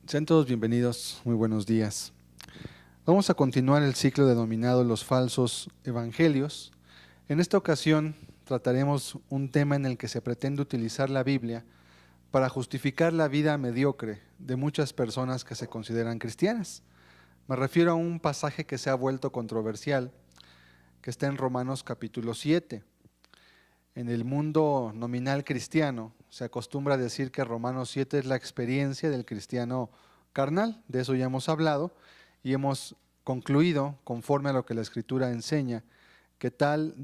Sean todos bienvenidos, muy buenos días. Vamos a continuar el ciclo denominado Los falsos evangelios. En esta ocasión trataremos un tema en el que se pretende utilizar la Biblia para justificar la vida mediocre de muchas personas que se consideran cristianas. Me refiero a un pasaje que se ha vuelto controversial, que está en Romanos capítulo 7. En el mundo nominal cristiano se acostumbra a decir que Romanos 7 es la experiencia del cristiano carnal. De eso ya hemos hablado y hemos concluido, conforme a lo que la Escritura enseña, que tal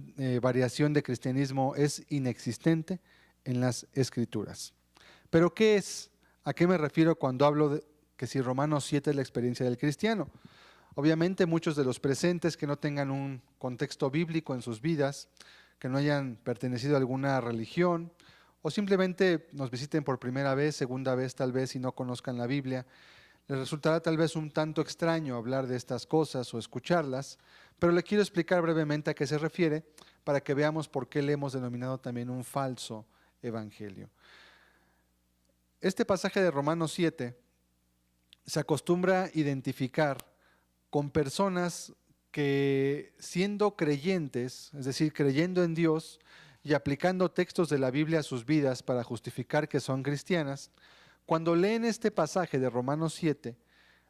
variación de cristianismo es inexistente en las Escrituras. Pero ¿qué es? ¿A qué me refiero cuando hablo de que si Romanos 7 es la experiencia del cristiano? Obviamente muchos de los presentes que no tengan un contexto bíblico en sus vidas, que no hayan pertenecido a alguna religión o simplemente nos visiten por primera vez, segunda vez tal vez y no conozcan la Biblia, les resultará tal vez un tanto extraño hablar de estas cosas o escucharlas, pero le quiero explicar brevemente a qué se refiere para que veamos por qué le hemos denominado también un falso evangelio. Este pasaje de Romanos 7 se acostumbra a identificar con personas que siendo creyentes, es decir, creyendo en Dios y aplicando textos de la Biblia a sus vidas para justificar que son cristianas, cuando leen este pasaje de Romanos 7,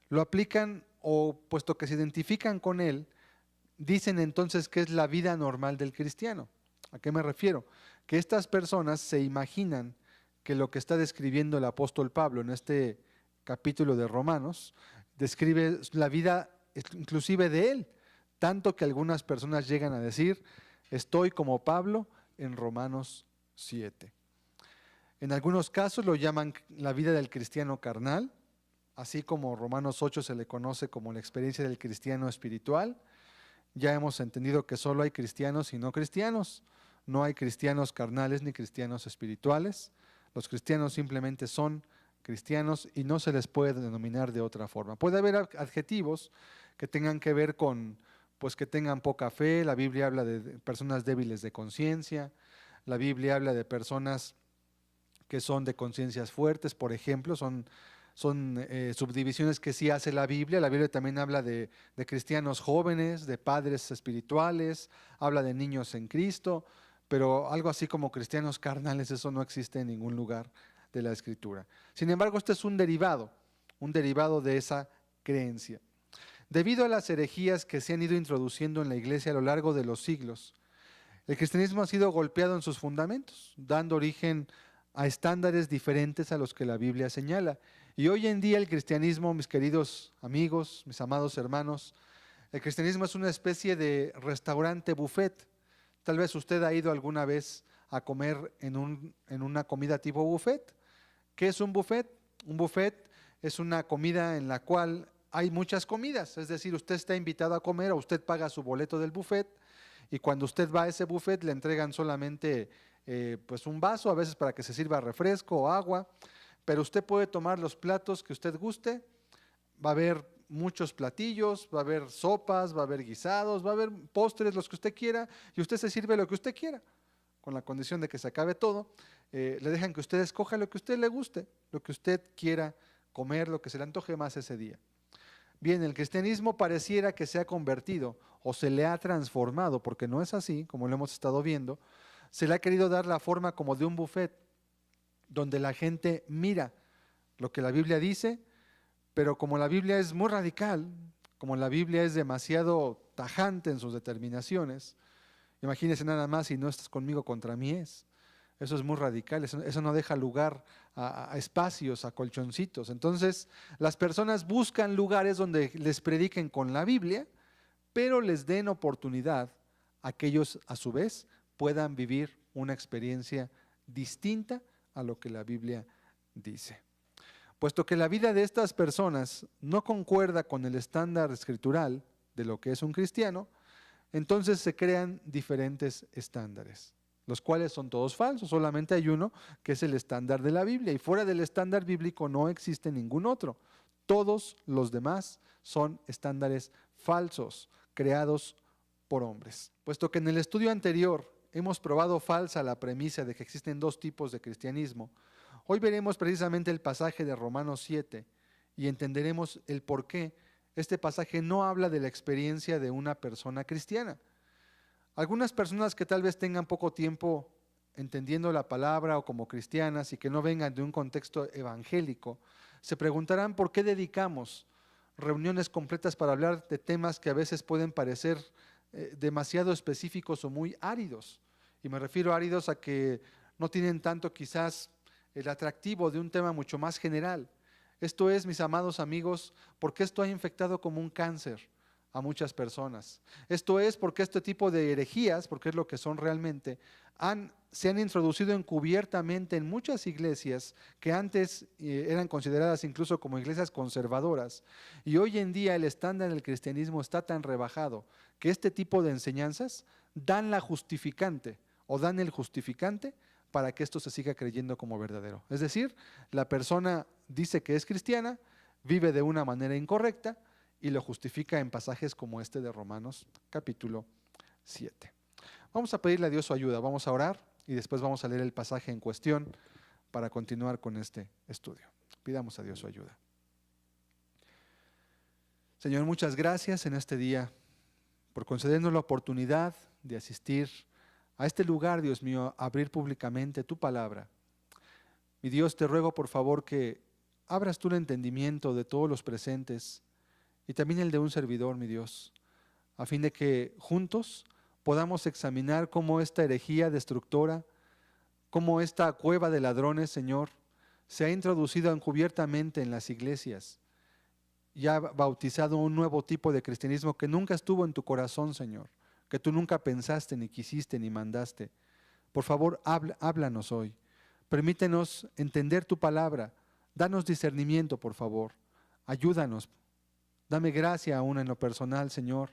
lo aplican o puesto que se identifican con él, dicen entonces que es la vida normal del cristiano. ¿A qué me refiero? Que estas personas se imaginan que lo que está describiendo el apóstol Pablo en este capítulo de Romanos describe la vida inclusive de él, tanto que algunas personas llegan a decir, estoy como Pablo en Romanos 7. En algunos casos lo llaman la vida del cristiano carnal, así como Romanos 8 se le conoce como la experiencia del cristiano espiritual. Ya hemos entendido que solo hay cristianos y no cristianos. No hay cristianos carnales ni cristianos espirituales. Los cristianos simplemente son cristianos y no se les puede denominar de otra forma. Puede haber adjetivos que tengan que ver con, pues que tengan poca fe. La Biblia habla de personas débiles de conciencia. La Biblia habla de personas que son de conciencias fuertes, por ejemplo, son subdivisiones que sí hace la Biblia. La Biblia también habla de cristianos jóvenes, de padres espirituales, habla de niños en Cristo, pero algo así como cristianos carnales, eso no existe en ningún lugar de la Escritura. Sin embargo, este es un derivado de esa creencia. Debido a las herejías que se han ido introduciendo en la iglesia a lo largo de los siglos, el cristianismo ha sido golpeado en sus fundamentos, dando origen a estándares diferentes a los que la Biblia señala. Y hoy en día el cristianismo, mis queridos amigos, mis amados hermanos, el cristianismo es una especie de restaurante buffet. Tal vez usted ha ido alguna vez a comer en una comida tipo buffet. ¿Qué es un buffet? Un buffet es una comida en la cual hay muchas comidas, es decir, usted está invitado a comer o usted paga su boleto del buffet y cuando usted va a ese buffet le entregan solamente pues un vaso, a veces para que se sirva refresco o agua, pero usted puede tomar los platos que usted guste, va a haber muchos platillos, va a haber sopas, va a haber guisados, va a haber postres, los que usted quiera, y usted se sirve lo que usted quiera, con la condición de que se acabe todo. Le dejan que usted escoja lo que a usted le guste, lo que usted quiera comer, lo que se le antoje más ese día. Bien, el cristianismo pareciera que se ha convertido o se le ha transformado, porque no es así, como lo hemos estado viendo, se le ha querido dar la forma como de un buffet, donde la gente mira lo que la Biblia dice, pero como la Biblia es muy radical, como la Biblia es demasiado tajante en sus determinaciones, imagínense nada más, si no estás conmigo, contra mí es. Eso es muy radical, eso no deja lugar a espacios, a colchoncitos. Entonces, las personas buscan lugares donde les prediquen con la Biblia, pero les den oportunidad a que ellos, a su vez, puedan vivir una experiencia distinta a lo que la Biblia dice. Puesto que la vida de estas personas no concuerda con el estándar escritural de lo que es un cristiano, entonces se crean diferentes estándares, los cuales son todos falsos, solamente hay uno que es el estándar de la Biblia y fuera del estándar bíblico no existe ningún otro. Todos los demás son estándares falsos, creados por hombres. Puesto que en el estudio anterior hemos probado falsa la premisa de que existen dos tipos de cristianismo, hoy veremos precisamente el pasaje de Romanos 7 y entenderemos el por qué este pasaje no habla de la experiencia de una persona cristiana. Algunas personas que tal vez tengan poco tiempo entendiendo la palabra o como cristianas y que no vengan de un contexto evangélico, se preguntarán por qué dedicamos reuniones completas para hablar de temas que a veces pueden parecer demasiado específicos o muy áridos. Y me refiero a áridos a que no tienen tanto quizás el atractivo de un tema mucho más general. Esto es, mis amados amigos, porque esto ha infectado como un cáncer a muchas personas. Esto es porque este tipo de herejías, porque es lo que son realmente, se han introducido encubiertamente en muchas iglesias que antes eran consideradas incluso como iglesias conservadoras. Y hoy en día el estándar del cristianismo está tan rebajado que este tipo de enseñanzas dan la justificante o dan el justificante para que esto se siga creyendo como verdadero. Es decir, la persona dice que es cristiana, vive de una manera incorrecta, y lo justifica en pasajes como este de Romanos capítulo 7. Vamos a pedirle a Dios su ayuda, vamos a orar y después vamos a leer el pasaje en cuestión para continuar con este estudio. Pidamos a Dios su ayuda. Señor, muchas gracias en este día por concedernos la oportunidad de asistir a este lugar, Dios mío, a abrir públicamente tu palabra. Mi Dios, te ruego por favor que abras tú el entendimiento de todos los presentes y también el de un servidor, mi Dios, a fin de que juntos podamos examinar cómo esta herejía destructora, cómo esta cueva de ladrones, Señor, se ha introducido encubiertamente en las iglesias y ha bautizado un nuevo tipo de cristianismo que nunca estuvo en tu corazón, Señor, que tú nunca pensaste, ni quisiste, ni mandaste. Por favor, háblanos hoy. Permítenos entender tu palabra. Danos discernimiento, por favor. Ayúdanos. Dame gracia aún en lo personal, Señor.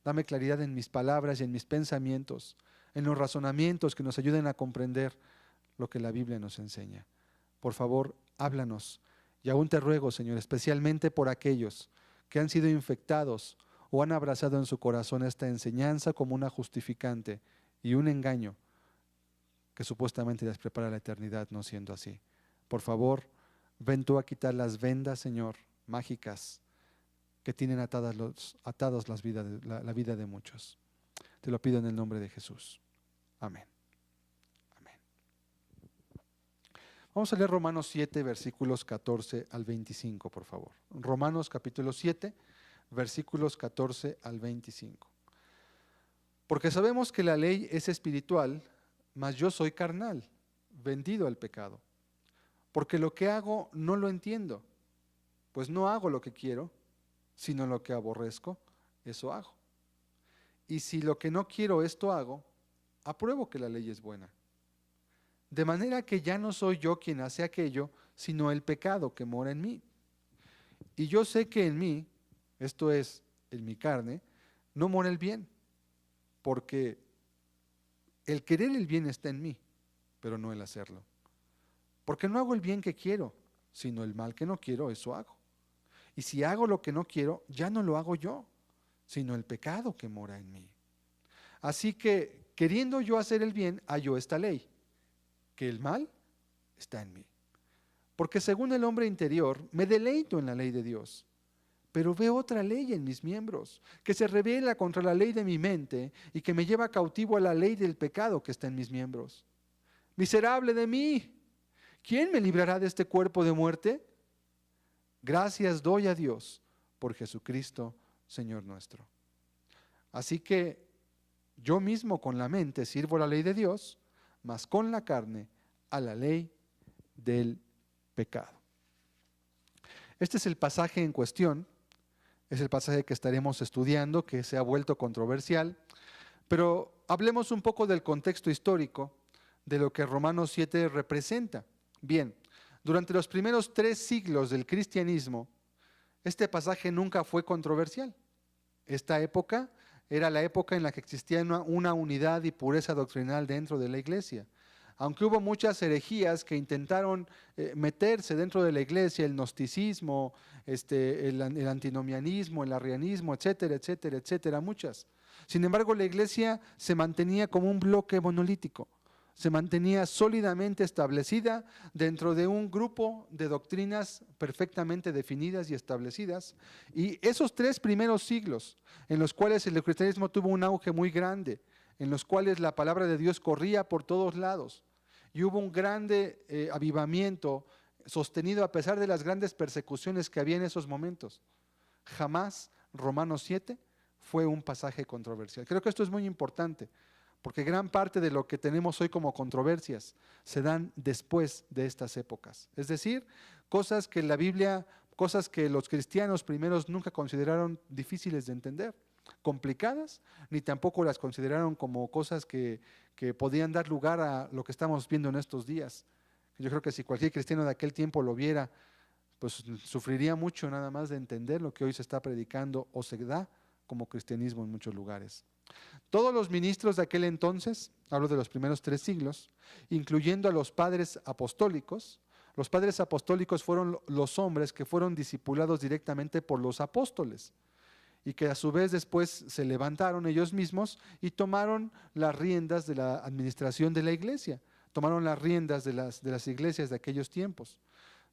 Dame claridad en mis palabras y en mis pensamientos, en los razonamientos que nos ayuden a comprender lo que la Biblia nos enseña. Por favor, háblanos. Y aún te ruego, Señor, especialmente por aquellos que han sido infectados o han abrazado en su corazón esta enseñanza como una justificante y un engaño que supuestamente les prepara la eternidad, no siendo así. Por favor, ven tú a quitar las vendas, Señor, mágicas, que tienen atadas la vida de muchos. Te lo pido en el nombre de Jesús. Amén. Amén. Vamos a leer Romanos 7, versículos 14 al 25, por favor. Romanos capítulo 7, versículos 14 al 25. Porque sabemos que la ley es espiritual, mas yo soy carnal, vendido al pecado. Porque lo que hago no lo entiendo, pues no hago lo que quiero, sino lo que aborrezco, eso hago. Y si lo que no quiero esto hago, apruebo que la ley es buena. De manera que ya no soy yo quien hace aquello, sino el pecado que mora en mí. Y yo sé que en mí, esto es, en mi carne, no mora el bien, porque el querer el bien está en mí, pero no el hacerlo. Porque no hago el bien que quiero, sino el mal que no quiero, eso hago. Y si hago lo que no quiero, ya no lo hago yo, sino el pecado que mora en mí. Así que, queriendo yo hacer el bien, hallo esta ley, que el mal está en mí. Porque según el hombre interior, me deleito en la ley de Dios, pero veo otra ley en mis miembros, que se rebela contra la ley de mi mente y que me lleva cautivo a la ley del pecado que está en mis miembros. Miserable de mí, ¿quién me librará de este cuerpo de muerte? Gracias doy a Dios por Jesucristo, Señor nuestro. Así que yo mismo con la mente sirvo la ley de Dios, mas con la carne a la ley del pecado. Este es el pasaje en cuestión, es el pasaje que estaremos estudiando, que se ha vuelto controversial, pero hablemos un poco del contexto histórico de lo que Romanos 7 representa. Bien, durante los primeros 3 siglos del cristianismo, este pasaje nunca fue controversial. Esta época era la época en la que existía una unidad y pureza doctrinal dentro de la iglesia. Aunque hubo muchas herejías que intentaron meterse dentro de la iglesia, el gnosticismo, el antinomianismo, el arrianismo, etcétera, etcétera, etcétera, muchas. Sin embargo, la iglesia se mantenía como un bloque monolítico. se mantenía sólidamente establecida dentro de un grupo de doctrinas perfectamente definidas y establecidas. Y esos 3 primeros siglos, en los cuales el cristianismo tuvo un auge muy grande, en los cuales la palabra de Dios corría por todos lados, y hubo un grande avivamiento sostenido a pesar de las grandes persecuciones que había en esos momentos. Jamás Romanos 7 fue un pasaje controversial. Creo que esto es muy importante, porque gran parte de lo que tenemos hoy como controversias se dan después de estas épocas. Es decir, cosas que la Biblia, cosas que los cristianos primeros nunca consideraron difíciles de entender, complicadas, ni tampoco las consideraron como cosas que podían dar lugar a lo que estamos viendo en estos días. Yo creo que si cualquier cristiano de aquel tiempo lo viera, pues sufriría mucho nada más de entender lo que hoy se está predicando o se da como cristianismo en muchos lugares. Todos los ministros de aquel entonces, hablo de los primeros 3 siglos, incluyendo a los padres apostólicos fueron los hombres que fueron discipulados directamente por los apóstoles y que a su vez después se levantaron ellos mismos y tomaron las riendas de la administración de la iglesia, tomaron las riendas de las iglesias de aquellos tiempos.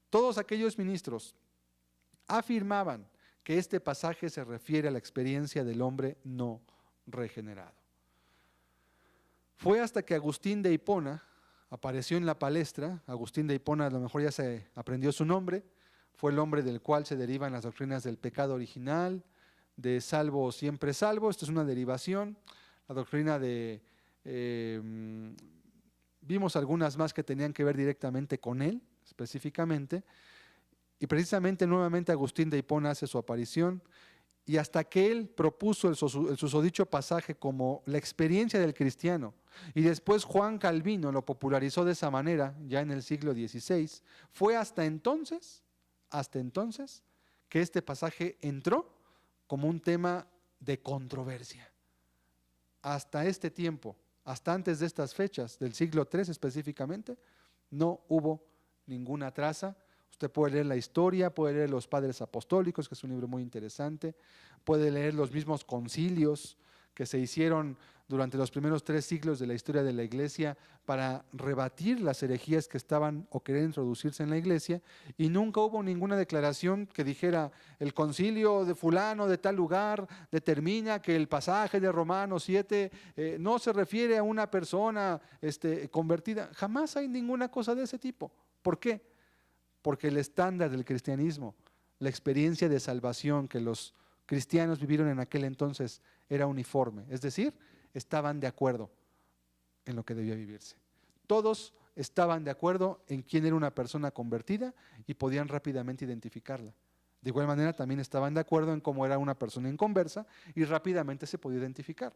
Todos aquellos ministros afirmaban que este pasaje se refiere a la experiencia del hombre no regenerado. Fue hasta que Agustín de Hipona apareció en la palestra. Agustín de Hipona, a lo mejor ya se aprendió su nombre, fue el hombre del cual se derivan las doctrinas del pecado original, de salvo o siempre salvo. Esto es una derivación. La doctrina de vimos algunas más que tenían que ver directamente con él, específicamente, y precisamente nuevamente Agustín de Hipona hace su aparición. Y hasta que él propuso el susodicho pasaje como la experiencia del cristiano, y después Juan Calvino lo popularizó de esa manera, ya en el siglo XVI, fue hasta entonces que este pasaje entró como un tema de controversia. Hasta este tiempo, hasta antes de estas fechas, del siglo III específicamente, no hubo ninguna traza. Usted puede leer la historia, puede leer los Padres Apostólicos, que es un libro muy interesante, puede leer los mismos concilios que se hicieron durante los primeros 3 siglos de la historia de la Iglesia para rebatir las herejías que estaban o querían introducirse en la Iglesia, y nunca hubo ninguna declaración que dijera el concilio de fulano de tal lugar determina que el pasaje de Romanos 7 no se refiere a una persona convertida. Jamás hay ninguna cosa de ese tipo. ¿Por qué? Porque el estándar del cristianismo, la experiencia de salvación que los cristianos vivieron en aquel entonces era uniforme, es decir, estaban de acuerdo en lo que debía vivirse. Todos estaban de acuerdo en quién era una persona convertida y podían rápidamente identificarla. De igual manera también estaban de acuerdo en cómo era una persona inconversa y rápidamente se podía identificar.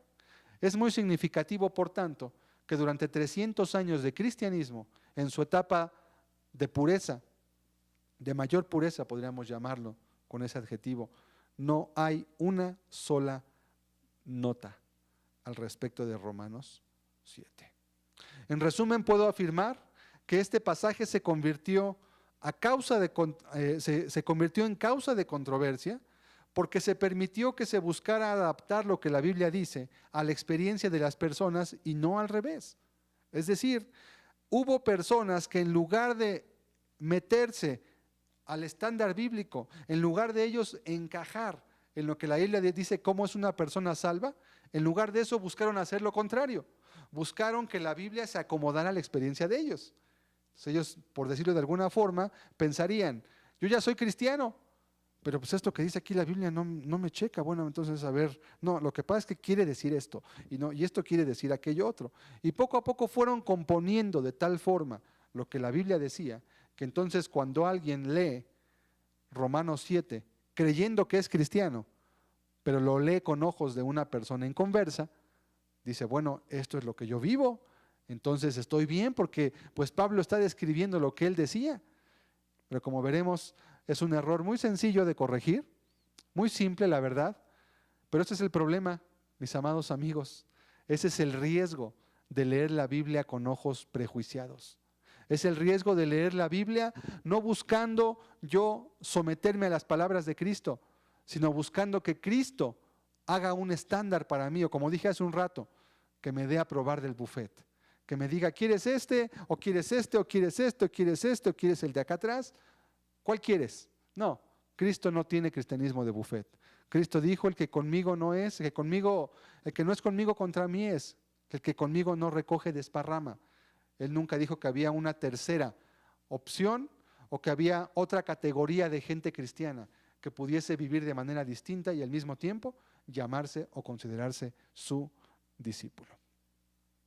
Es muy significativo, por tanto, que durante 300 años de cristianismo, en su etapa de pureza, de mayor pureza podríamos llamarlo con ese adjetivo, no hay una sola nota al respecto de Romanos 7. En resumen, puedo afirmar que este pasaje se convirtió en causa de controversia porque se permitió que se buscara adaptar lo que la Biblia dice a la experiencia de las personas y no al revés. Es decir, hubo personas que en lugar de meterse al estándar bíblico, en lugar de ellos encajar en lo que la Biblia dice cómo es una persona salva, en lugar de eso buscaron hacer lo contrario. Buscaron que la Biblia se acomodara a la experiencia de ellos. Entonces ellos, por decirlo de alguna forma, pensarían, yo ya soy cristiano, pero pues esto que dice aquí la Biblia no me checa. Bueno, entonces a ver, no, lo que pasa es que quiere decir esto, y esto quiere decir aquello otro. Y poco a poco fueron componiendo de tal forma lo que la Biblia decía, que entonces cuando alguien lee Romanos 7, creyendo que es cristiano, pero lo lee con ojos de una persona inconversa, dice, bueno, esto es lo que yo vivo, entonces estoy bien porque pues Pablo está describiendo lo que él decía. Pero como veremos, es un error muy sencillo de corregir, muy simple la verdad, pero este es el problema, mis amados amigos, ese es el riesgo de leer la Biblia con ojos prejuiciados. Es el riesgo de leer la Biblia no buscando yo someterme a las palabras de Cristo, sino buscando que Cristo haga un estándar para mí, o como dije hace un rato, que me dé a probar del buffet, que me diga, ¿quieres este? ¿O quieres este? ¿O quieres este? ¿O quieres este? ¿O quieres el de acá atrás? ¿Cuál quieres? No, Cristo no tiene cristianismo de buffet. Cristo dijo, el que conmigo no es, el que no es conmigo contra mí es, el que conmigo no recoge desparrama. Él nunca dijo que había una tercera opción o que había otra categoría de gente cristiana que pudiese vivir de manera distinta y al mismo tiempo llamarse o considerarse su discípulo.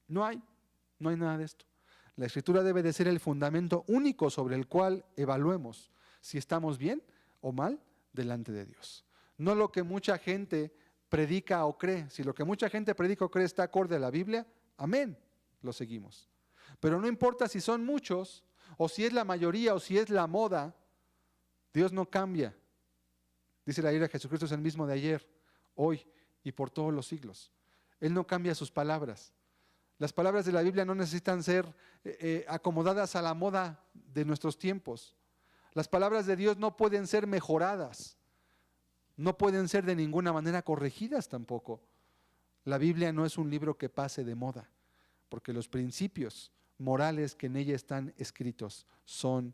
No hay nada de esto. La Escritura debe de ser el fundamento único sobre el cual evaluemos si estamos bien o mal delante de Dios. No lo que mucha gente predica o cree. Si lo que mucha gente predica o cree está acorde a la Biblia, amén, lo seguimos. Pero no importa si son muchos, o si es la mayoría, o si es la moda, Dios no cambia. Dice la Biblia, Jesucristo es el mismo de ayer, hoy y por todos los siglos. Él no cambia sus palabras. Las palabras de la Biblia no necesitan ser acomodadas a la moda de nuestros tiempos. Las palabras de Dios no pueden ser mejoradas. No pueden ser de ninguna manera corregidas tampoco. La Biblia no es un libro que pase de moda, porque los principios morales que en ella están escritos son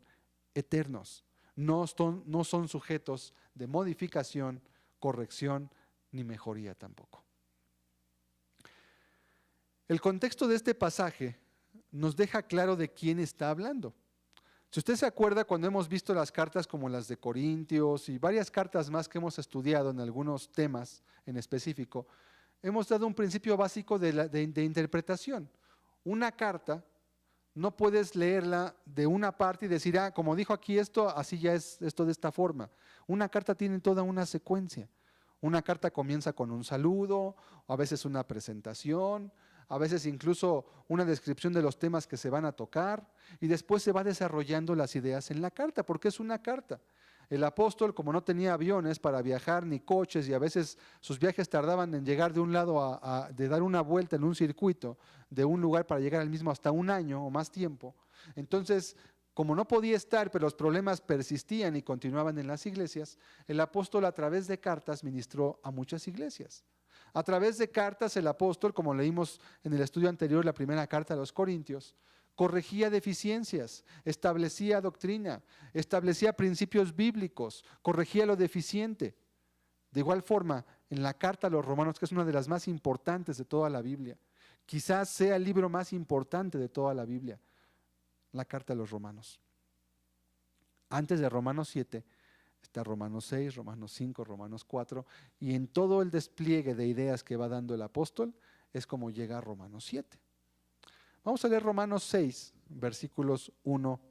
eternos. No son sujetos de modificación, corrección ni mejoría tampoco. El contexto de este pasaje nos deja claro de quién está hablando. Si usted se acuerda, cuando hemos visto las cartas como las de Corintios y varias cartas más que hemos estudiado en algunos temas en específico, hemos dado un principio básico de interpretación. Una carta no puedes leerla de una parte y decir, como dijo aquí esto, así ya es esto de esta forma. Una carta tiene toda una secuencia. Una carta comienza con un saludo, a veces una presentación, a veces incluso una descripción de los temas que se van a tocar, y después se va desarrollando las ideas en la carta, porque es una carta. El apóstol, como no tenía aviones para viajar ni coches, y a veces sus viajes tardaban en llegar de un lado de dar una vuelta en un circuito, de un lugar para llegar al mismo hasta un año o más tiempo, entonces, como no podía estar, pero los problemas persistían y continuaban en las iglesias, el apóstol a través de cartas ministró a muchas iglesias. A través de cartas el apóstol, como leímos en el estudio anterior, la primera carta a los Corintios, corregía deficiencias, establecía doctrina, establecía principios bíblicos, corregía lo deficiente. De igual forma, en la carta a los Romanos, que es una de las más importantes de toda la Biblia, quizás sea el libro más importante de toda la Biblia, la carta a los Romanos. Antes de Romanos 7 está Romanos 6, Romanos 5, Romanos 4, y en todo el despliegue de ideas que va dando el apóstol es como llega a Romanos 7. Vamos a leer Romanos 6, versículos 1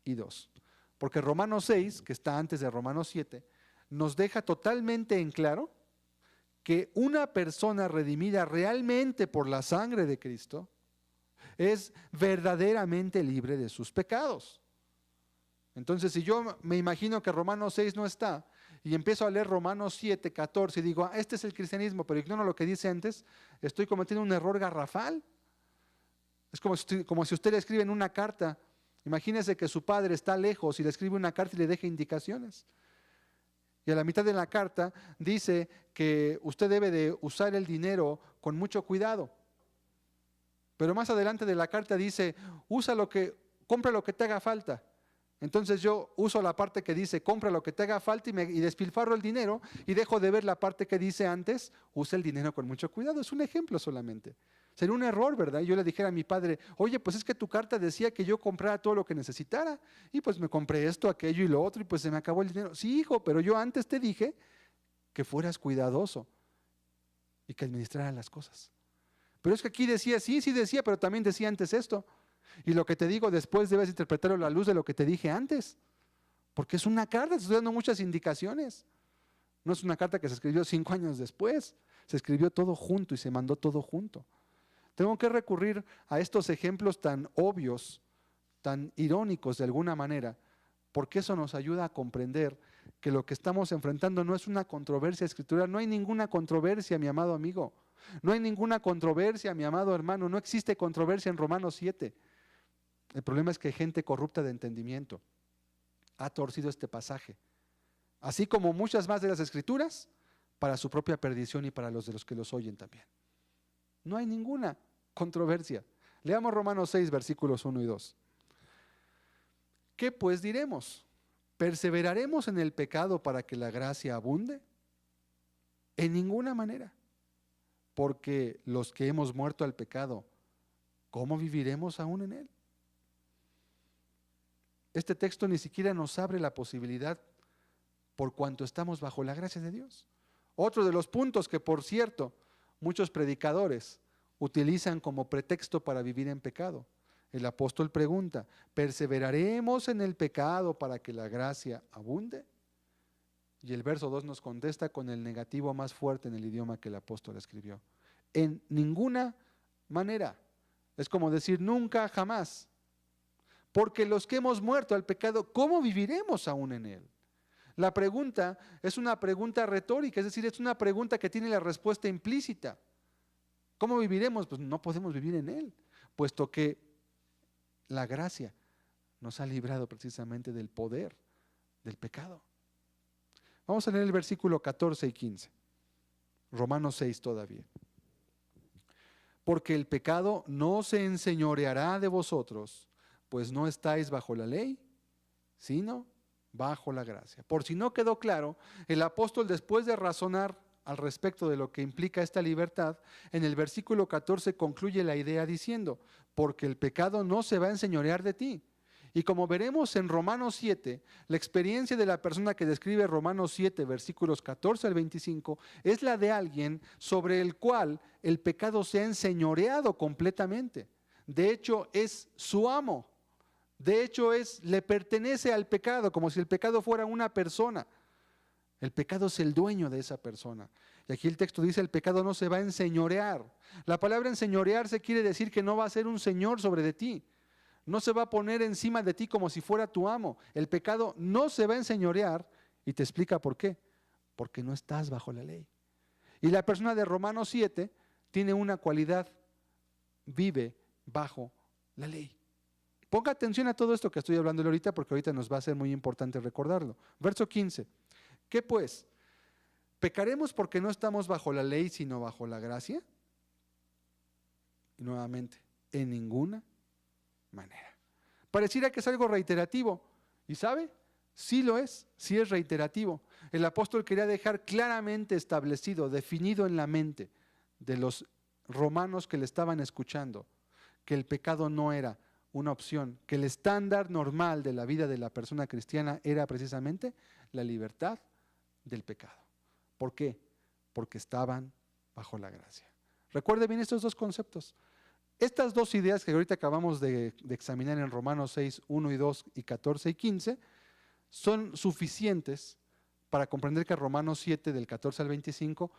y 2, porque Romanos 6, que está antes de Romanos 7, nos deja totalmente en claro que una persona redimida realmente por la sangre de Cristo es verdaderamente libre de sus pecados. Entonces, si yo me imagino que Romanos 6 no está y empiezo a leer Romanos 7, 14 y digo, este es el cristianismo, pero ignoro lo que dice antes, estoy cometiendo un error garrafal. Es como si usted le escribe en una carta, imagínese que su padre está lejos y le escribe una carta y le deja indicaciones. Y a la mitad de la carta dice que usted debe de usar el dinero con mucho cuidado. Pero más adelante de la carta dice, compra lo que te haga falta. Entonces yo uso la parte que dice, compra lo que te haga falta y despilfarro el dinero y dejo de ver la parte que dice antes, usa el dinero con mucho cuidado. Es un ejemplo solamente. Sería un error, ¿verdad? Yo le dijera a mi padre, oye, pues es que tu carta decía que yo comprara todo lo que necesitara y pues me compré esto, aquello y lo otro y pues se me acabó el dinero. Sí, hijo, pero yo antes te dije que fueras cuidadoso y que administraras las cosas. Pero es que aquí decía, sí decía, pero también decía antes esto. Y lo que te digo después debes interpretarlo a la luz de lo que te dije antes. Porque es una carta, te estoy dando muchas indicaciones. No es una carta que se escribió 5 años después. Se escribió todo junto y se mandó todo junto. Tengo que recurrir a estos ejemplos tan obvios, tan irónicos de alguna manera, porque eso nos ayuda a comprender que lo que estamos enfrentando no es una controversia escritural. No hay ninguna controversia, mi amado amigo. No hay ninguna controversia, mi amado hermano. No existe controversia en Romanos 7. El problema es que gente corrupta de entendimiento ha torcido este pasaje, así como muchas más de las escrituras, para su propia perdición y para los de los que los oyen también. No hay ninguna controversia. Leamos Romanos 6, versículos 1 y 2. ¿Qué pues diremos? ¿Perseveraremos en el pecado para que la gracia abunde? En ninguna manera. Porque los que hemos muerto al pecado, ¿cómo viviremos aún en él? Este texto ni siquiera nos abre la posibilidad por cuanto estamos bajo la gracia de Dios. Otro de los puntos que, por cierto, muchos predicadores utilizan como pretexto para vivir en pecado. El apóstol pregunta, ¿perseveraremos en el pecado para que la gracia abunde? Y el verso 2 nos contesta con el negativo más fuerte en el idioma que el apóstol escribió. En ninguna manera. Es como decir nunca, jamás. Porque los que hemos muerto al pecado, ¿cómo viviremos aún en él? La pregunta es una pregunta retórica, es decir, es una pregunta que tiene la respuesta implícita. ¿Cómo viviremos? Pues no podemos vivir en él, puesto que la gracia nos ha librado precisamente del poder del pecado. Vamos a leer el versículo 14 y 15. Romanos 6 todavía. Porque el pecado no se enseñoreará de vosotros, pues no estáis bajo la ley, sino bajo la gracia. Por si no quedó claro, el apóstol, después de razonar al respecto de lo que implica esta libertad, en el versículo 14 concluye la idea diciendo, porque el pecado no se va a enseñorear de ti. Y como veremos en Romanos 7, la experiencia de la persona que describe Romanos 7, versículos 14 al 25, es la de alguien sobre el cual el pecado se ha enseñoreado completamente. De hecho, es su amo. De hecho, le pertenece al pecado, como si el pecado fuera una persona. El pecado es el dueño de esa persona. Y aquí el texto dice, el pecado no se va a enseñorear. La palabra enseñorearse quiere decir que no va a ser un señor sobre de ti. No se va a poner encima de ti como si fuera tu amo. El pecado no se va a enseñorear y te explica por qué. Porque no estás bajo la ley. Y la persona de Romanos 7 tiene una cualidad, vive bajo la ley. Ponga atención a todo esto que estoy hablando ahorita, porque ahorita nos va a ser muy importante recordarlo. Verso 15. ¿Qué pues? ¿Pecaremos porque no estamos bajo la ley, sino bajo la gracia? Y nuevamente, en ninguna manera. Pareciera que es algo reiterativo. ¿Y sabe? Sí lo es, sí es reiterativo. El apóstol quería dejar claramente establecido, definido en la mente de los romanos que le estaban escuchando, que el pecado no era una opción, que el estándar normal de la vida de la persona cristiana era precisamente la libertad del pecado. ¿Por qué? Porque estaban bajo la gracia. Recuerde bien estos dos conceptos. Estas dos ideas que ahorita acabamos de examinar en Romanos 6, 1 y 2 y 14 y 15 son suficientes para comprender que Romanos 7 del 14 al 25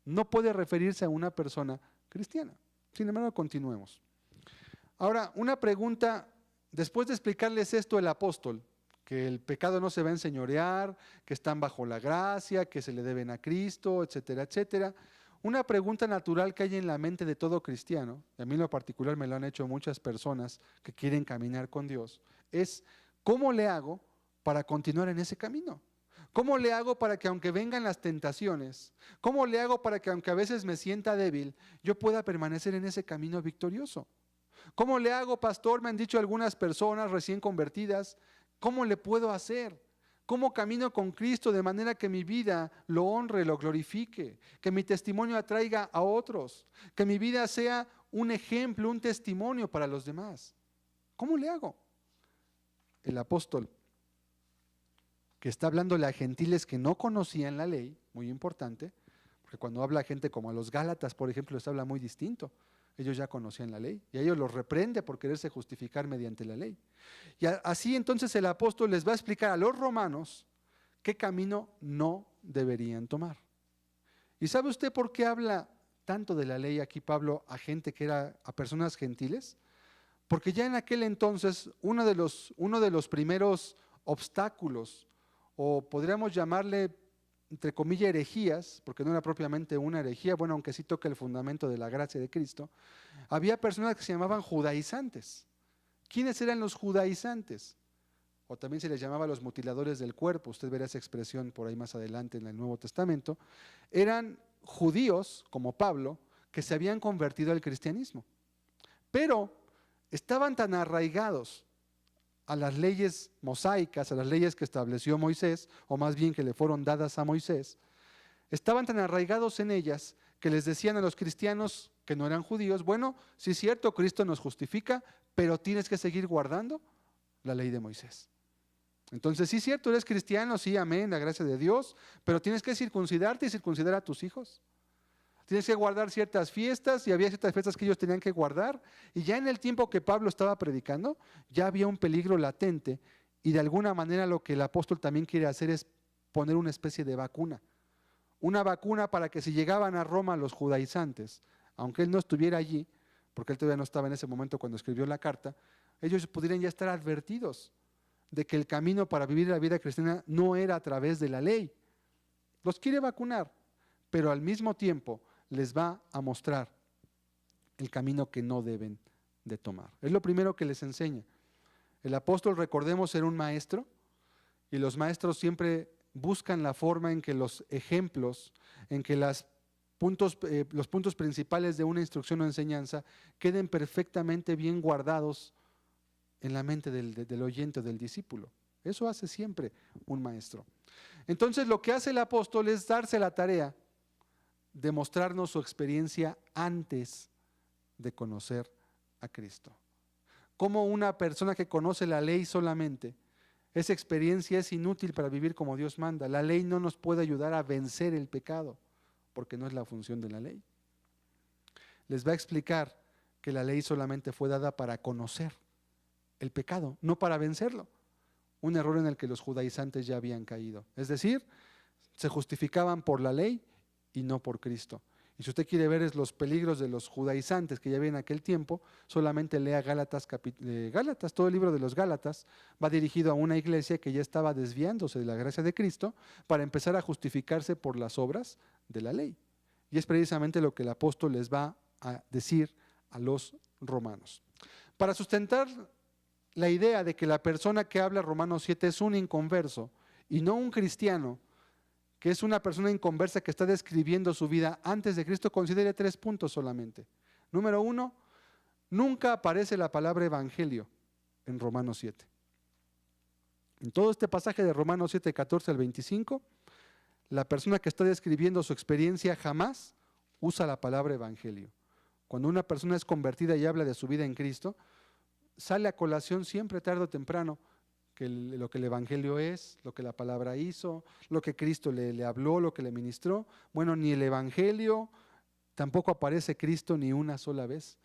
no puede referirse a una persona cristiana. Sin embargo, continuemos. Ahora, una pregunta, después de explicarles esto el apóstol, que el pecado no se va a enseñorear, que están bajo la gracia, que se le deben a Cristo, etcétera, etcétera. Una pregunta natural que hay en la mente de todo cristiano, y a mí en lo particular me lo han hecho muchas personas que quieren caminar con Dios, es ¿cómo le hago para continuar en ese camino? ¿Cómo le hago para que aunque vengan las tentaciones, cómo le hago para que aunque a veces me sienta débil, yo pueda permanecer en ese camino victorioso? ¿Cómo le hago, pastor? Me han dicho algunas personas recién convertidas, ¿cómo le puedo hacer? ¿Cómo camino con Cristo de manera que mi vida lo honre, lo glorifique? Que mi testimonio atraiga a otros, que mi vida sea un ejemplo, un testimonio para los demás. ¿Cómo le hago? El apóstol, que está hablándole a gentiles que no conocían la ley, muy importante, porque cuando habla a gente como a los Gálatas, por ejemplo, les habla muy distinto. Ellos ya conocían la ley y a ellos los reprende por quererse justificar mediante la ley. Y así entonces el apóstol les va a explicar a los romanos qué camino no deberían tomar. ¿Y sabe usted por qué habla tanto de la ley aquí Pablo a gente que era, a personas gentiles? Porque ya en aquel entonces uno de los primeros obstáculos, o podríamos llamarle entre comillas herejías, porque no era propiamente una herejía, bueno, aunque sí toca el fundamento de la gracia de Cristo, había personas que se llamaban judaizantes. ¿Quiénes eran los judaizantes? O también se les llamaba los mutiladores del cuerpo, usted verá esa expresión por ahí más adelante en el Nuevo Testamento. Eran judíos, como Pablo, que se habían convertido al cristianismo. Pero estaban tan arraigados a las leyes mosaicas, a las leyes que estableció Moisés, o más bien que le fueron dadas a Moisés, estaban tan arraigados en ellas que les decían a los cristianos que no eran judíos, bueno, sí es cierto, Cristo nos justifica, pero tienes que seguir guardando la ley de Moisés. Entonces, sí es cierto, eres cristiano, sí, amén, la gracia de Dios, pero tienes que circuncidarte y circuncidar a tus hijos. Tienes que guardar ciertas fiestas y había ciertas fiestas que ellos tenían que guardar. Y ya en el tiempo que Pablo estaba predicando, ya había un peligro latente y de alguna manera lo que el apóstol también quiere hacer es poner una especie de vacuna. Una vacuna para que si llegaban a Roma los judaizantes, aunque él no estuviera allí, porque él todavía no estaba en ese momento cuando escribió la carta, ellos pudieran ya estar advertidos de que el camino para vivir la vida cristiana no era a través de la ley. Los quiere vacunar, pero al mismo tiempo les va a mostrar el camino que no deben de tomar. Es lo primero que les enseña. El apóstol, recordemos, era un maestro y los maestros siempre buscan la forma en que los ejemplos, en que los puntos principales de una instrucción o enseñanza queden perfectamente bien guardados en la mente del oyente o del discípulo. Eso hace siempre un maestro. Entonces lo que hace el apóstol es darse la tarea de mostrarnos su experiencia antes de conocer a Cristo. Como una persona que conoce la ley solamente, esa experiencia es inútil para vivir como Dios manda. La ley no nos puede ayudar a vencer el pecado, porque no es la función de la ley. Les va a explicar que la ley solamente fue dada para conocer el pecado, no para vencerlo. Un error en el que los judaizantes ya habían caído. Es decir, se justificaban por la ley y no por Cristo. Y si usted quiere ver los peligros de los judaizantes que ya había en aquel tiempo, solamente lea Gálatas, todo el libro de los Gálatas va dirigido a una iglesia que ya estaba desviándose de la gracia de Cristo para empezar a justificarse por las obras de la ley. Y es precisamente lo que el apóstol les va a decir a los romanos. Para sustentar la idea de que la persona que habla Romanos 7 es un inconverso y no un cristiano, que es una persona inconversa que está describiendo su vida antes de Cristo, considere 3 puntos solamente. Número 1, nunca aparece la palabra evangelio en Romanos 7. En todo este pasaje de Romanos 7, 14 al 25, la persona que está describiendo su experiencia jamás usa la palabra evangelio. Cuando una persona es convertida y habla de su vida en Cristo, sale a colación siempre tarde o temprano que lo que el evangelio es, lo que la palabra hizo, lo que Cristo le habló, lo que le ministró. Bueno, ni el evangelio, tampoco aparece Cristo ni una sola vez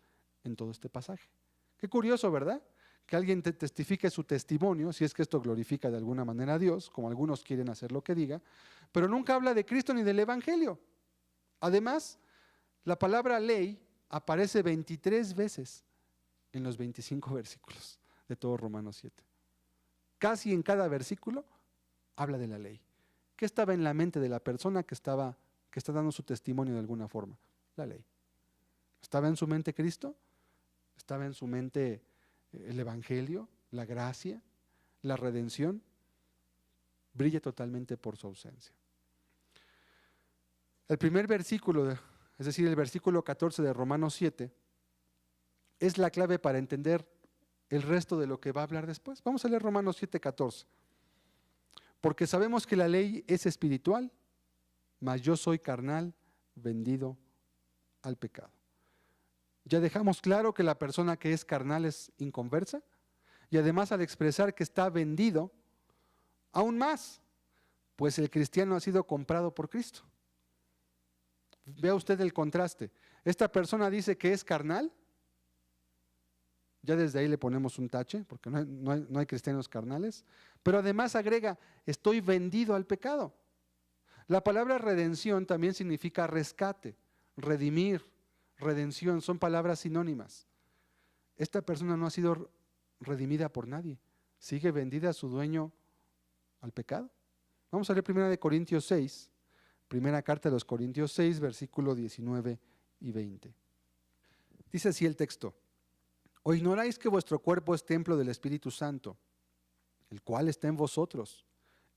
en todo este pasaje. Qué curioso, ¿verdad? Que alguien te testifique su testimonio, si es que esto glorifica de alguna manera a Dios, como algunos quieren hacer lo que diga, pero nunca habla de Cristo ni del evangelio. Además, la palabra ley aparece 23 veces en los 25 versículos de todo Romanos 7. Casi en cada versículo habla de la ley. ¿Qué estaba en la mente de la persona que está dando su testimonio de alguna forma? La ley. ¿Estaba en su mente Cristo? ¿Estaba en su mente el evangelio, la gracia, la redención? Brilla totalmente por su ausencia. El primer versículo, es decir, el versículo 14 de Romanos 7, es la clave para entender el resto de lo que va a hablar después. Vamos a leer Romanos 7:14. Porque sabemos que la ley es espiritual, mas yo soy carnal, vendido al pecado. Ya dejamos claro que la persona que es carnal es inconversa, y además al expresar que está vendido, aún más, pues el cristiano ha sido comprado por Cristo. Vea usted el contraste. Esta persona dice que es carnal. Ya desde ahí le ponemos un tache, porque no hay cristianos carnales. Pero además agrega, estoy vendido al pecado. La palabra redención también significa rescate, redimir, redención, son palabras sinónimas. Esta persona no ha sido redimida por nadie, sigue vendida a su dueño al pecado. Vamos a leer 1 Corintios 6, primera carta de los Corintios 6, versículos 19 y 20. Dice así el texto. ¿O ignoráis que vuestro cuerpo es templo del Espíritu Santo, el cual está en vosotros,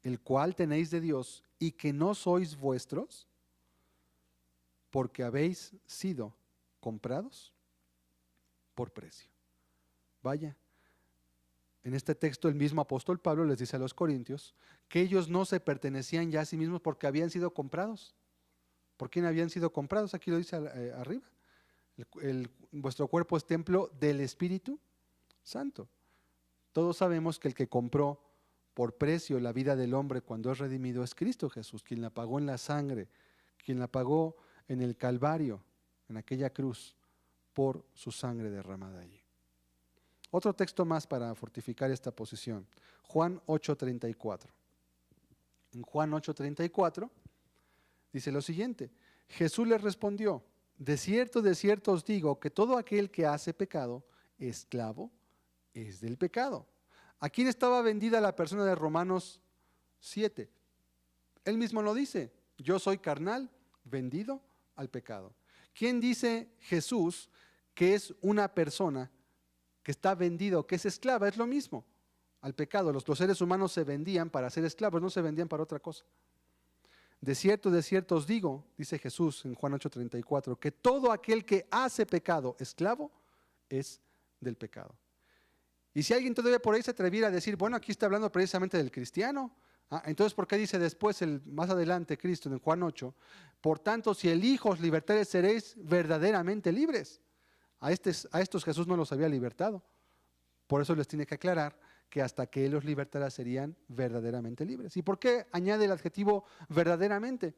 el cual tenéis de Dios, y que no sois vuestros, porque habéis sido comprados por precio? Vaya, en este texto el mismo apóstol Pablo les dice a los corintios que ellos no se pertenecían ya a sí mismos porque habían sido comprados. ¿Por quién habían sido comprados? Aquí lo dice arriba. Vuestro cuerpo es templo del Espíritu Santo. Todos sabemos que el que compró por precio la vida del hombre cuando es redimido es Cristo Jesús, quien la pagó en la sangre, quien la pagó en el Calvario, en aquella cruz, por su sangre derramada allí. Otro texto más para fortificar esta posición, Juan 8:34. En Juan 8:34 dice lo siguiente: Jesús les respondió: de cierto os digo que todo aquel que hace pecado, esclavo es del pecado. ¿A quién estaba vendida la persona de Romanos 7? Él mismo lo dice: yo soy carnal, vendido al pecado. ¿Quién dice Jesús que es una persona que está vendido, que es esclava? Es lo mismo al pecado. Los seres humanos se vendían para ser esclavos, no se vendían para otra cosa. De cierto os digo, dice Jesús en Juan 8:34, que todo aquel que hace pecado, esclavo, es del pecado. Y si alguien todavía por ahí se atreviera a decir, bueno, aquí está hablando precisamente del cristiano, entonces ¿por qué dice después, más adelante, Cristo en Juan 8, por tanto, si el Hijo os libertare, seréis verdaderamente libres? A estos Jesús no los había libertado. Por eso les tiene que aclarar que hasta que Él los libertara serían verdaderamente libres. ¿Y por qué añade el adjetivo verdaderamente?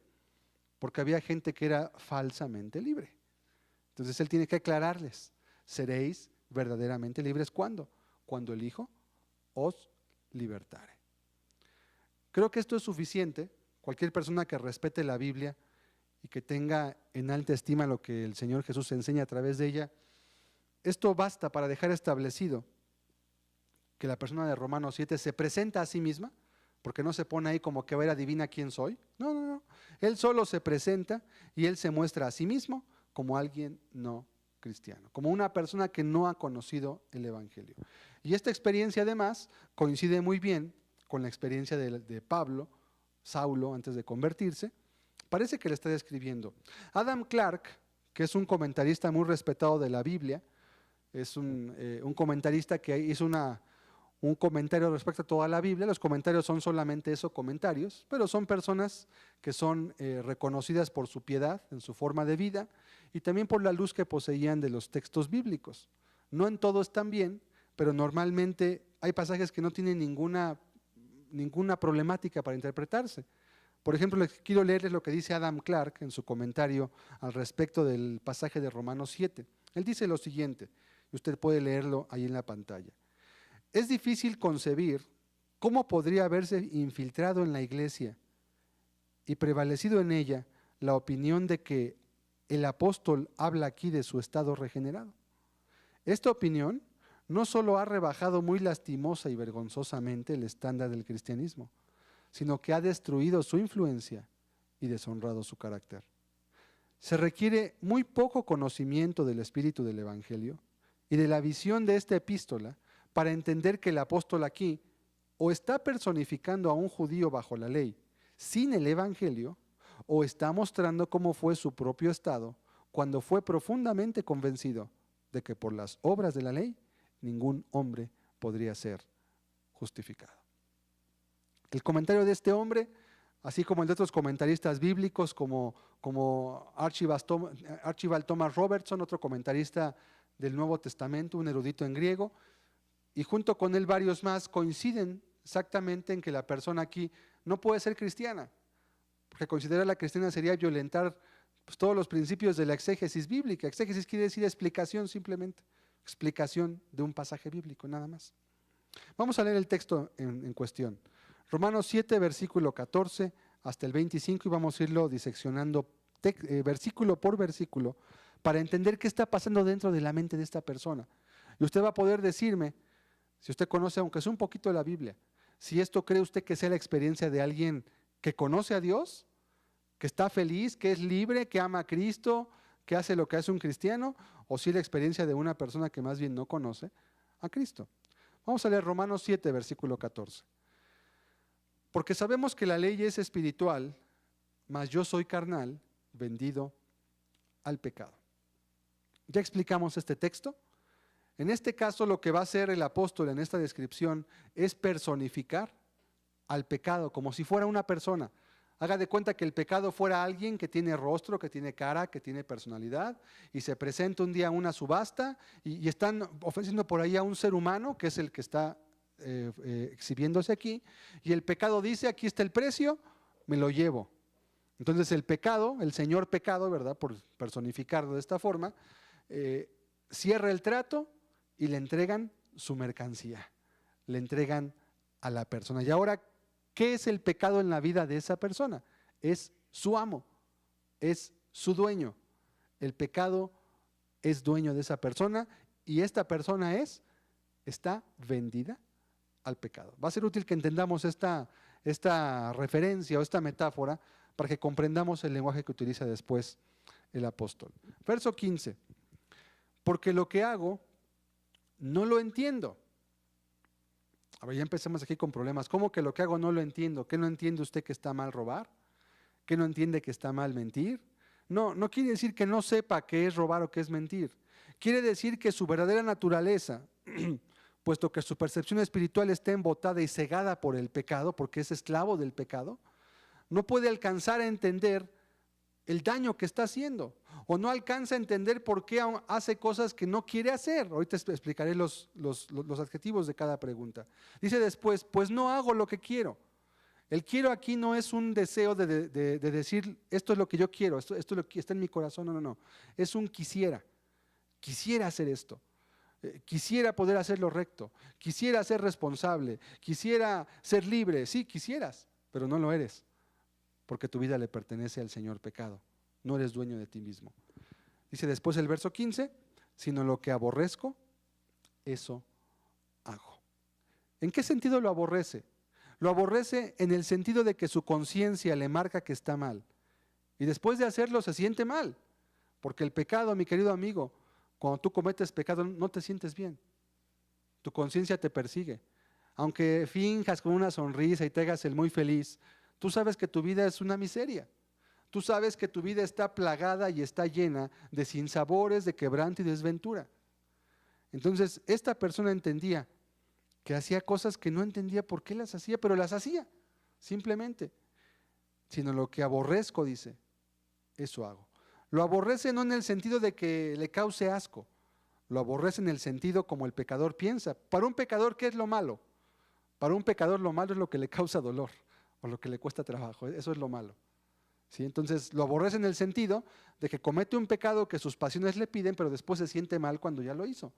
Porque había gente que era falsamente libre. Entonces Él tiene que aclararles, seréis verdaderamente libres. ¿Cuándo? Cuando el Hijo os libertare. Creo que esto es suficiente. Cualquier persona que respete la Biblia y que tenga en alta estima lo que el Señor Jesús enseña a través de ella, esto basta para dejar establecido que la persona de Romanos 7 se presenta a sí misma, porque no se pone ahí como que va a ir adivina quién soy. No. Él solo se presenta y Él se muestra a sí mismo como alguien no cristiano, como una persona que no ha conocido el Evangelio. Y esta experiencia además coincide muy bien con la experiencia de Pablo, Saulo, antes de convertirse. Parece que le está describiendo. Adam Clark, que es un comentarista muy respetado de la Biblia, es un comentarista que hizo un comentario respecto a toda la Biblia. Los comentarios son solamente eso, comentarios, pero son personas que son reconocidas por su piedad en su forma de vida y también por la luz que poseían de los textos bíblicos. No en todo están bien, pero normalmente hay pasajes que no tienen ninguna problemática para interpretarse. Por ejemplo, quiero leerles lo que dice Adam Clark en su comentario al respecto del pasaje de Romanos 7. Él dice lo siguiente, y usted puede leerlo ahí en la pantalla. Es difícil concebir cómo podría haberse infiltrado en la iglesia y prevalecido en ella la opinión de que el apóstol habla aquí de su estado regenerado. Esta opinión no solo ha rebajado muy lastimosa y vergonzosamente el estándar del cristianismo, sino que ha destruido su influencia y deshonrado su carácter. Se requiere muy poco conocimiento del espíritu del Evangelio y de la visión de esta epístola para entender que el apóstol aquí o está personificando a un judío bajo la ley sin el Evangelio, o está mostrando cómo fue su propio estado cuando fue profundamente convencido de que por las obras de la ley ningún hombre podría ser justificado. El comentario de este hombre, así como el de otros comentaristas bíblicos como Archibald Thomas Robertson, otro comentarista del Nuevo Testamento, un erudito en griego, y junto con él varios más, coinciden exactamente en que la persona aquí no puede ser cristiana, porque considerar la cristiana sería violentar todos los principios de la exégesis bíblica. Exégesis quiere decir explicación simplemente, explicación de un pasaje bíblico, nada más. Vamos a leer el texto en cuestión. Romanos 7, versículo 14 hasta el 25, y vamos a irlo diseccionando versículo por versículo para entender qué está pasando dentro de la mente de esta persona. Y usted va a poder decirme, si usted conoce, aunque sea un poquito de la Biblia, si esto cree usted que sea la experiencia de alguien que conoce a Dios, que está feliz, que es libre, que ama a Cristo, que hace lo que hace un cristiano, o si es la experiencia de una persona que más bien no conoce a Cristo. Vamos a leer Romanos 7, versículo 14. Porque sabemos que la ley es espiritual, mas yo soy carnal, vendido al pecado. Ya explicamos este texto. En este caso, lo que va a hacer el apóstol en esta descripción es personificar al pecado como si fuera una persona. Haga de cuenta que el pecado fuera alguien que tiene rostro, que tiene cara, que tiene personalidad, y se presenta un día a una subasta y están ofreciendo por ahí a un ser humano, que es el que está exhibiéndose aquí, y el pecado dice: aquí está el precio, me lo llevo. Entonces el pecado, el señor pecado, ¿verdad?, por personificarlo de esta forma, cierra el trato y le entregan su mercancía, le entregan a la persona. Y ahora, ¿qué es el pecado en la vida de esa persona? Es su amo, es su dueño. El pecado es dueño de esa persona y esta persona está vendida al pecado. Va a ser útil que entendamos esta referencia o esta metáfora para que comprendamos el lenguaje que utiliza después el apóstol. Verso 15. Porque lo que hago no lo entiendo. A ver, ya empecemos aquí con problemas. ¿Cómo que lo que hago no lo entiendo? ¿Qué no entiende usted que está mal robar? ¿Qué no entiende que está mal mentir? No quiere decir que no sepa qué es robar o qué es mentir. Quiere decir que su verdadera naturaleza, puesto que su percepción espiritual está embotada y cegada por el pecado, porque es esclavo del pecado, no puede alcanzar a entender el daño que está haciendo, o no alcanza a entender por qué hace cosas que no quiere hacer. Ahorita explicaré los adjetivos de cada pregunta. Dice después: pues no hago lo que quiero. El quiero aquí no es un deseo de decir esto es lo que yo quiero, esto es lo que está en mi corazón, no. Es un quisiera hacer esto. Quisiera poder hacer lo recto, quisiera ser responsable, quisiera ser libre. Sí, quisieras, pero no lo eres, porque tu vida le pertenece al señor pecado. No eres dueño de ti mismo. Dice después el verso 15: sino lo que aborrezco, eso hago. ¿En qué sentido lo aborrece? Lo aborrece en el sentido de que su conciencia le marca que está mal. Y después de hacerlo se siente mal. Porque el pecado, mi querido amigo, cuando tú cometes pecado no te sientes bien. Tu conciencia te persigue. Aunque finjas con una sonrisa y te hagas el muy feliz, tú sabes que tu vida es una miseria. Tú sabes que tu vida está plagada y está llena de sinsabores, de quebranto y desventura. Entonces, esta persona entendía que hacía cosas que no entendía por qué las hacía, pero las hacía, simplemente. Sino lo que aborrezco, dice, eso hago. Lo aborrece no en el sentido de que le cause asco, lo aborrece en el sentido como el pecador piensa. Para un pecador, ¿qué es lo malo? Para un pecador lo malo es lo que le causa dolor o lo que le cuesta trabajo, eso es lo malo. ¿Sí? Entonces lo aborrece en el sentido de que comete un pecado que sus pasiones le piden, pero después se siente mal cuando ya lo hizo.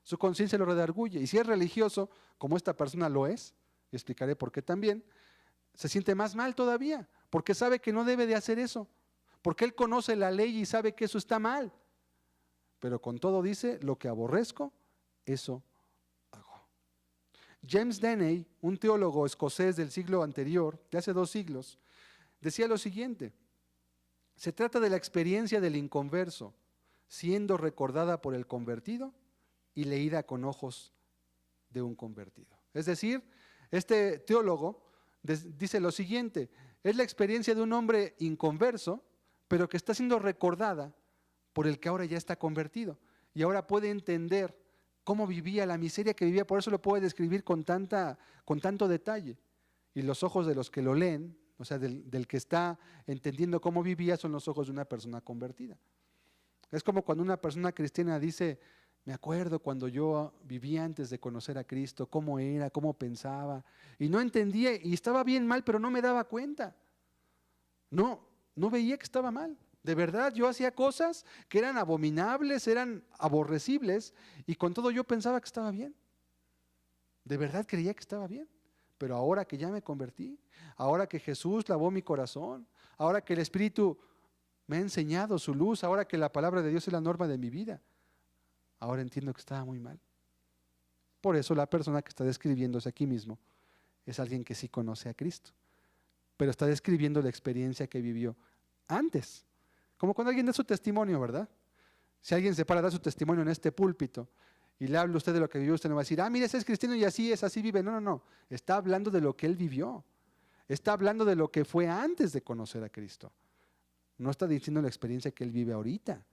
Su conciencia lo redarguye. Y si es religioso, como esta persona lo es, y explicaré por qué también, se siente más mal todavía, porque sabe que no debe de hacer eso, porque él conoce la ley y sabe que eso está mal. Pero con todo dice: lo que aborrezco, eso hago. James Denney, un teólogo escocés del siglo anterior, de hace 2 siglos, decía lo siguiente: se trata de la experiencia del inconverso, siendo recordada por el convertido y leída con ojos de un convertido. Es decir, este teólogo dice lo siguiente: es la experiencia de un hombre inconverso, pero que está siendo recordada por el que ahora ya está convertido y ahora puede entender cómo vivía, la miseria que vivía. Por eso lo puede describir con tanto detalle. Y los ojos de los que lo leen, o sea, del que está entendiendo cómo vivía, son los ojos de una persona convertida. Es como cuando una persona cristiana dice: me acuerdo cuando yo vivía antes de conocer a Cristo, cómo era, cómo pensaba, y no entendía, y estaba bien mal, pero no me daba cuenta. No veía que estaba mal. De verdad, yo hacía cosas que eran abominables, eran aborrecibles, y con todo yo pensaba que estaba bien. De verdad creía que estaba bien. Pero ahora que ya me convertí, ahora que Jesús lavó mi corazón, ahora que el Espíritu me ha enseñado su luz, ahora que la palabra de Dios es la norma de mi vida, ahora entiendo que estaba muy mal. Por eso la persona que está describiéndose aquí mismo es alguien que sí conoce a Cristo, pero está describiendo la experiencia que vivió antes. Como cuando alguien da su testimonio, ¿verdad? Si alguien se para a dar su testimonio en este púlpito y le habla usted de lo que vivió, usted no va a decir: mire, ese es cristiano y así es, así vive. No. Está hablando de lo que él vivió. Está hablando de lo que fue antes de conocer a Cristo. No está diciendo la experiencia que él vive ahorita.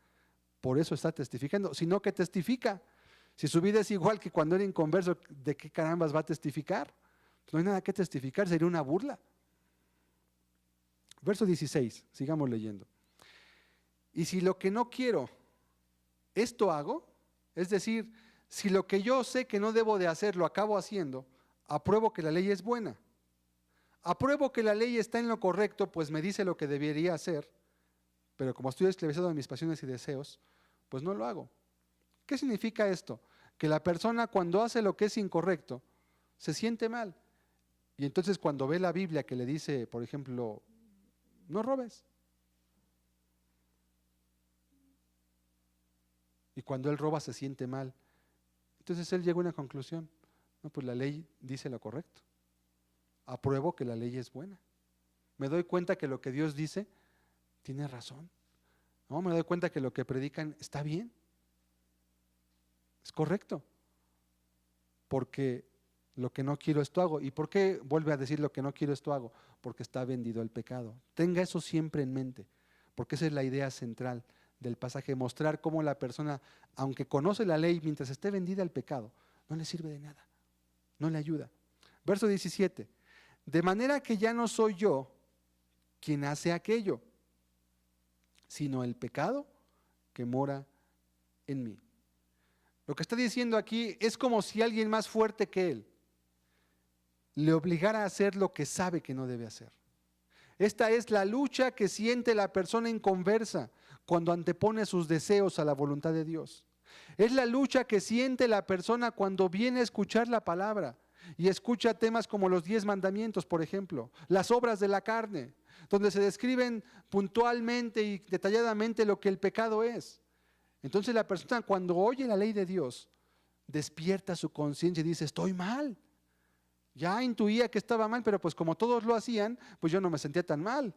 Por eso está testificando, sino que testifica. Si su vida es igual que cuando era inconverso, ¿de qué carambas va a testificar? Pues no hay nada que testificar, sería una burla. Verso 16, sigamos leyendo. Y si lo que no quiero, esto hago, es decir, si lo que yo sé que no debo de hacer lo acabo haciendo, apruebo que la ley es buena. Apruebo que la ley está en lo correcto, pues me dice lo que debería hacer, pero como estoy esclavizado de mis pasiones y deseos, pues no lo hago. ¿Qué significa esto? Que la persona cuando hace lo que es incorrecto, se siente mal. Y entonces cuando ve la Biblia que le dice, por ejemplo, no robes. Y cuando él roba se siente mal. Entonces él llega a una conclusión. No, pues la ley dice lo correcto. Apruebo que la ley es buena. Me doy cuenta que lo que Dios dice tiene razón. No, me doy cuenta que lo que predican está bien. Es correcto. Porque lo que no quiero esto hago. ¿Y por qué vuelve a decir lo que no quiero esto hago? Porque está vendido el pecado. Tenga eso siempre en mente, porque esa es la idea central del pasaje, mostrar cómo la persona, aunque conoce la ley, mientras esté vendida al pecado, no le sirve de nada, no le ayuda. Verso 17, de manera que ya no soy yo quien hace aquello, sino el pecado que mora en mí. Lo que está diciendo aquí es como si alguien más fuerte que él le obligara a hacer lo que sabe que no debe hacer. Esta es la lucha que siente la persona inconversa cuando antepone sus deseos a la voluntad de Dios. Es la lucha que siente la persona cuando viene a escuchar la palabra y escucha temas como los 10 mandamientos, por ejemplo, las obras de la carne, donde se describen puntualmente y detalladamente lo que el pecado es. Entonces la persona cuando oye la ley de Dios, despierta su conciencia y dice, estoy mal. Ya intuía que estaba mal, pero pues como todos lo hacían, pues yo no me sentía tan mal.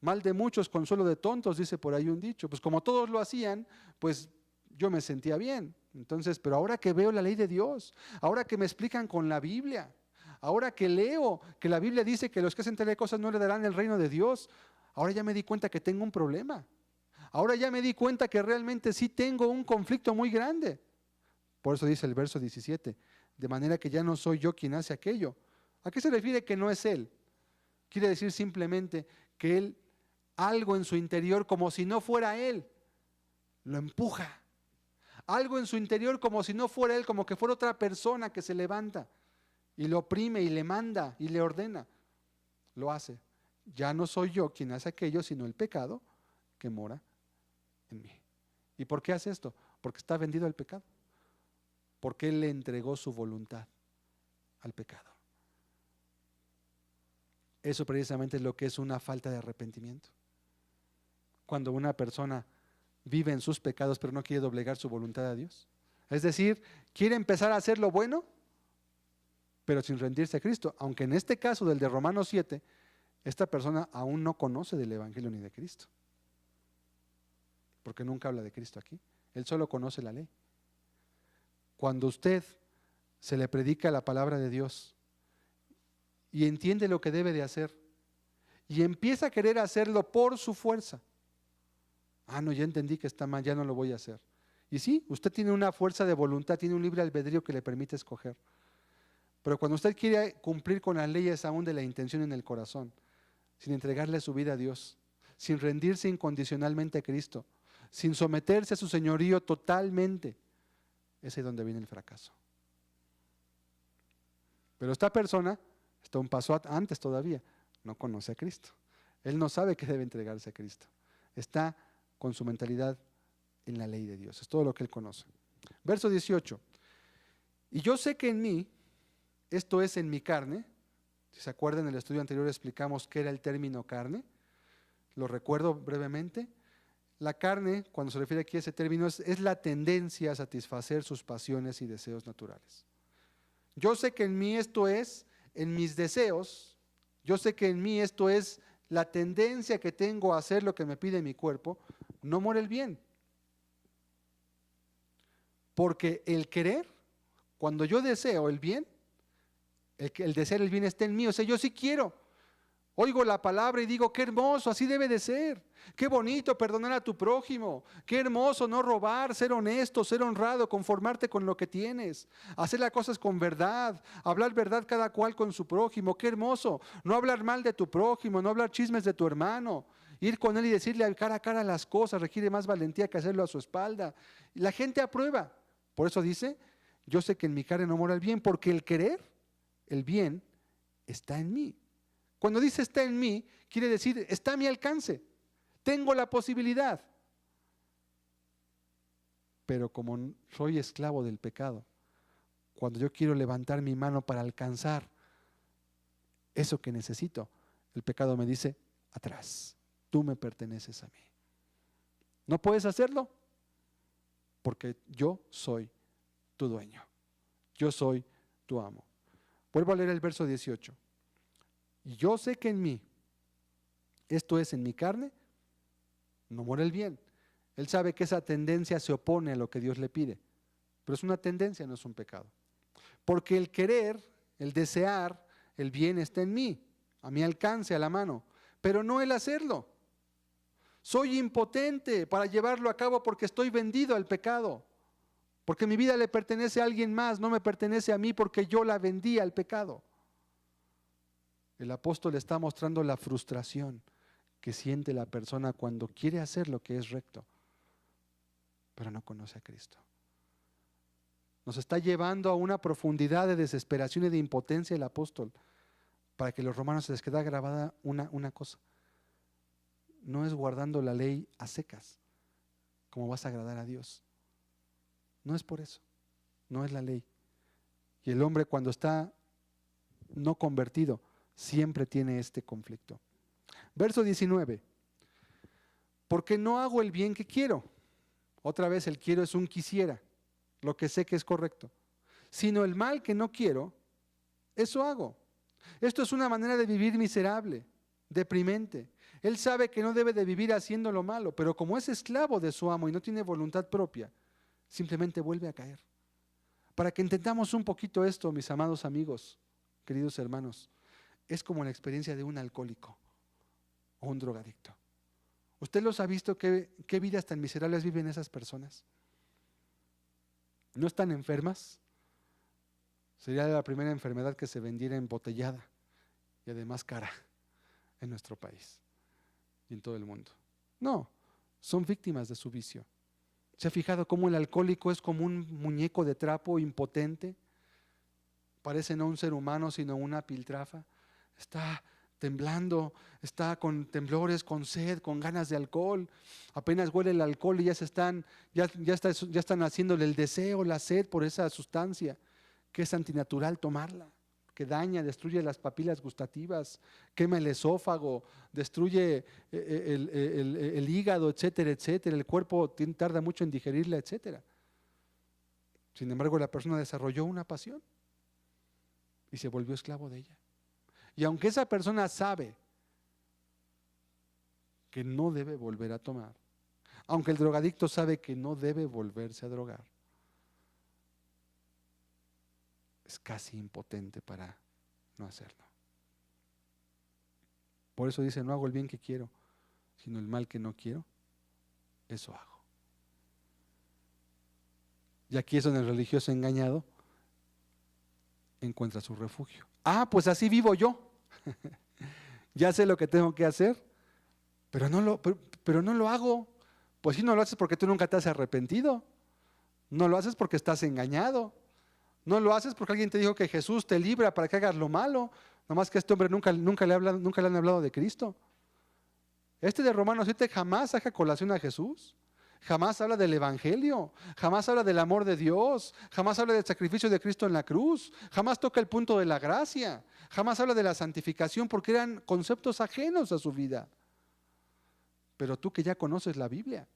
Mal de muchos, consuelo de tontos, dice por ahí un dicho. Pues como todos lo hacían, pues yo me sentía bien. Entonces, pero ahora que veo la ley de Dios, ahora que me explican con la Biblia, ahora que leo que la Biblia dice que los que hacen tales cosas no le darán el reino de Dios, ahora ya me di cuenta que tengo un problema. Ahora ya me di cuenta que realmente sí tengo un conflicto muy grande. Por eso dice el verso 17, de manera que ya no soy yo quien hace aquello. ¿A qué se refiere que no es él? Quiere decir simplemente que él, algo en su interior como si no fuera él, lo empuja. Algo en su interior como si no fuera él, como que fuera otra persona que se levanta y lo oprime y le manda y le ordena. Lo hace. Ya no soy yo quien hace aquello, sino el pecado que mora en mí. ¿Y por qué hace esto? Porque está vendido al pecado. Porque él le entregó su voluntad al pecado. Eso precisamente es lo que es una falta de arrepentimiento. Cuando una persona vive en sus pecados pero no quiere doblegar su voluntad a Dios. Es decir, quiere empezar a hacer lo bueno, pero sin rendirse a Cristo. Aunque en este caso del de Romanos 7, esta persona aún no conoce del Evangelio ni de Cristo. Porque nunca habla de Cristo aquí. Él solo conoce la ley. Cuando usted se le predica la palabra de Dios y entiende lo que debe de hacer y empieza a querer hacerlo por su fuerza, no, ya entendí que está mal, ya no lo voy a hacer. Y sí, usted tiene una fuerza de voluntad, tiene un libre albedrío que le permite escoger. Pero cuando usted quiere cumplir con las leyes aún de la intención en el corazón, sin entregarle su vida a Dios, sin rendirse incondicionalmente a Cristo, sin someterse a su señorío totalmente, es ahí donde viene el fracaso. Pero esta persona está un paso antes todavía, no conoce a Cristo. Él no sabe que debe entregarse a Cristo. Está con su mentalidad en la ley de Dios, es todo lo que él conoce. Verso 18, y yo sé que en mí, esto es en mi carne, si se acuerdan en el estudio anterior explicamos qué era el término carne, lo recuerdo brevemente. La carne, cuando se refiere aquí a ese término, es la tendencia a satisfacer sus pasiones y deseos naturales. Yo sé que en mí esto es, en mis deseos, yo sé que en mí esto es la tendencia que tengo a hacer lo que me pide mi cuerpo, no mora el bien. Porque el querer, cuando yo deseo el bien, el desear el bien está en mí, o sea, yo sí quiero. Oigo la palabra y digo, qué hermoso, así debe de ser. Qué bonito perdonar a tu prójimo. Qué hermoso no robar, ser honesto, ser honrado, conformarte con lo que tienes. Hacer las cosas con verdad, hablar verdad cada cual con su prójimo. Qué hermoso. No hablar mal de tu prójimo, no hablar chismes de tu hermano. Ir con él y decirle cara a cara las cosas requiere más valentía que hacerlo a su espalda. Y la gente aprueba. Por eso dice, yo sé que en mi carne no mora el bien, porque el querer, el bien, está en mí. Cuando dice está en mí, quiere decir está a mi alcance. Tengo la posibilidad. Pero como soy esclavo del pecado, cuando yo quiero levantar mi mano para alcanzar eso que necesito, el pecado me dice, atrás, tú me perteneces a mí. ¿No puedes hacerlo? Porque yo soy tu dueño. Yo soy tu amo. Vuelvo a leer el verso 18. Y yo sé que en mí, esto es en mi carne, no mora el bien. Él sabe que esa tendencia se opone a lo que Dios le pide, pero es una tendencia, no es un pecado. Porque el querer, el desear, el bien está en mí, a mi alcance, a la mano, pero no el hacerlo. Soy impotente para llevarlo a cabo porque estoy vendido al pecado, porque mi vida le pertenece a alguien más, no me pertenece a mí porque yo la vendí al pecado. El apóstol está mostrando la frustración que siente la persona cuando quiere hacer lo que es recto, pero no conoce a Cristo. Nos está llevando a una profundidad de desesperación y de impotencia el apóstol, para que los romanos se les quede grabada una cosa. No es guardando la ley a secas como vas a agradar a Dios. No es por eso, no es la ley. Y el hombre cuando está no convertido, siempre tiene este conflicto. Verso 19. Porque no hago el bien que quiero. Otra vez el quiero es un quisiera, lo que sé que es correcto. Sino el mal que no quiero, eso hago. Esto es una manera de vivir miserable, deprimente. Él sabe que no debe de vivir haciendo lo malo, pero como es esclavo de su amo y no tiene voluntad propia, simplemente vuelve a caer. Para que entendamos un poquito esto, mis amados amigos, queridos hermanos, es como la experiencia de un alcohólico o un drogadicto. ¿Usted los ha visto qué vidas tan miserables viven esas personas? ¿No están enfermas? Sería la primera enfermedad que se vendiera embotellada y además cara en nuestro país y en todo el mundo. No, son víctimas de su vicio. ¿Se ha fijado cómo el alcohólico es como un muñeco de trapo impotente? Parece no un ser humano, sino una piltrafa. Está temblando, está con temblores, con sed, con ganas de alcohol. Apenas huele el alcohol y ya están haciéndole el deseo, la sed por esa sustancia que es antinatural tomarla, que daña, destruye las papilas gustativas, quema el esófago, destruye el hígado, etcétera, etcétera. El cuerpo tarda mucho en digerirla, etcétera. Sin embargo, la persona desarrolló una pasión y se volvió esclavo de ella. Y aunque esa persona sabe que no debe volver a tomar, aunque el drogadicto sabe que no debe volverse a drogar, es casi impotente para no hacerlo. Por eso dice, no hago el bien que quiero, sino el mal que no quiero, eso hago. Y aquí es donde el religioso engañado encuentra su refugio. Pues así vivo yo. Ya sé lo que tengo que hacer, pero no lo hago. Pues si no lo haces porque tú nunca te has arrepentido. No lo haces porque estás engañado. No lo haces porque alguien te dijo que Jesús te libra para que hagas lo malo. Nomás que a este hombre nunca le han hablado de Cristo. Este de Romanos 7 jamás saca colación a Jesús. Jamás habla del Evangelio, jamás habla del amor de Dios, jamás habla del sacrificio de Cristo en la cruz, jamás toca el punto de la gracia, jamás habla de la santificación porque eran conceptos ajenos a su vida. Pero tú que ya conoces la Biblia,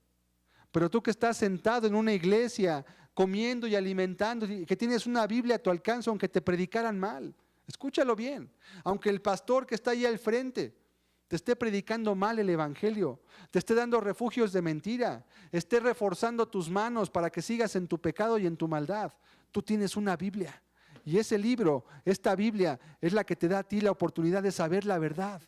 pero tú que estás sentado en una iglesia comiendo y alimentando, que tienes una Biblia a tu alcance aunque te predicaran mal, escúchalo bien, aunque el pastor que está ahí al frente te esté predicando mal el evangelio, te esté dando refugios de mentira, esté reforzando tus manos para que sigas en tu pecado y en tu maldad, tú tienes una Biblia. Y ese libro, esta Biblia, es la que te da a ti la oportunidad de saber la verdad,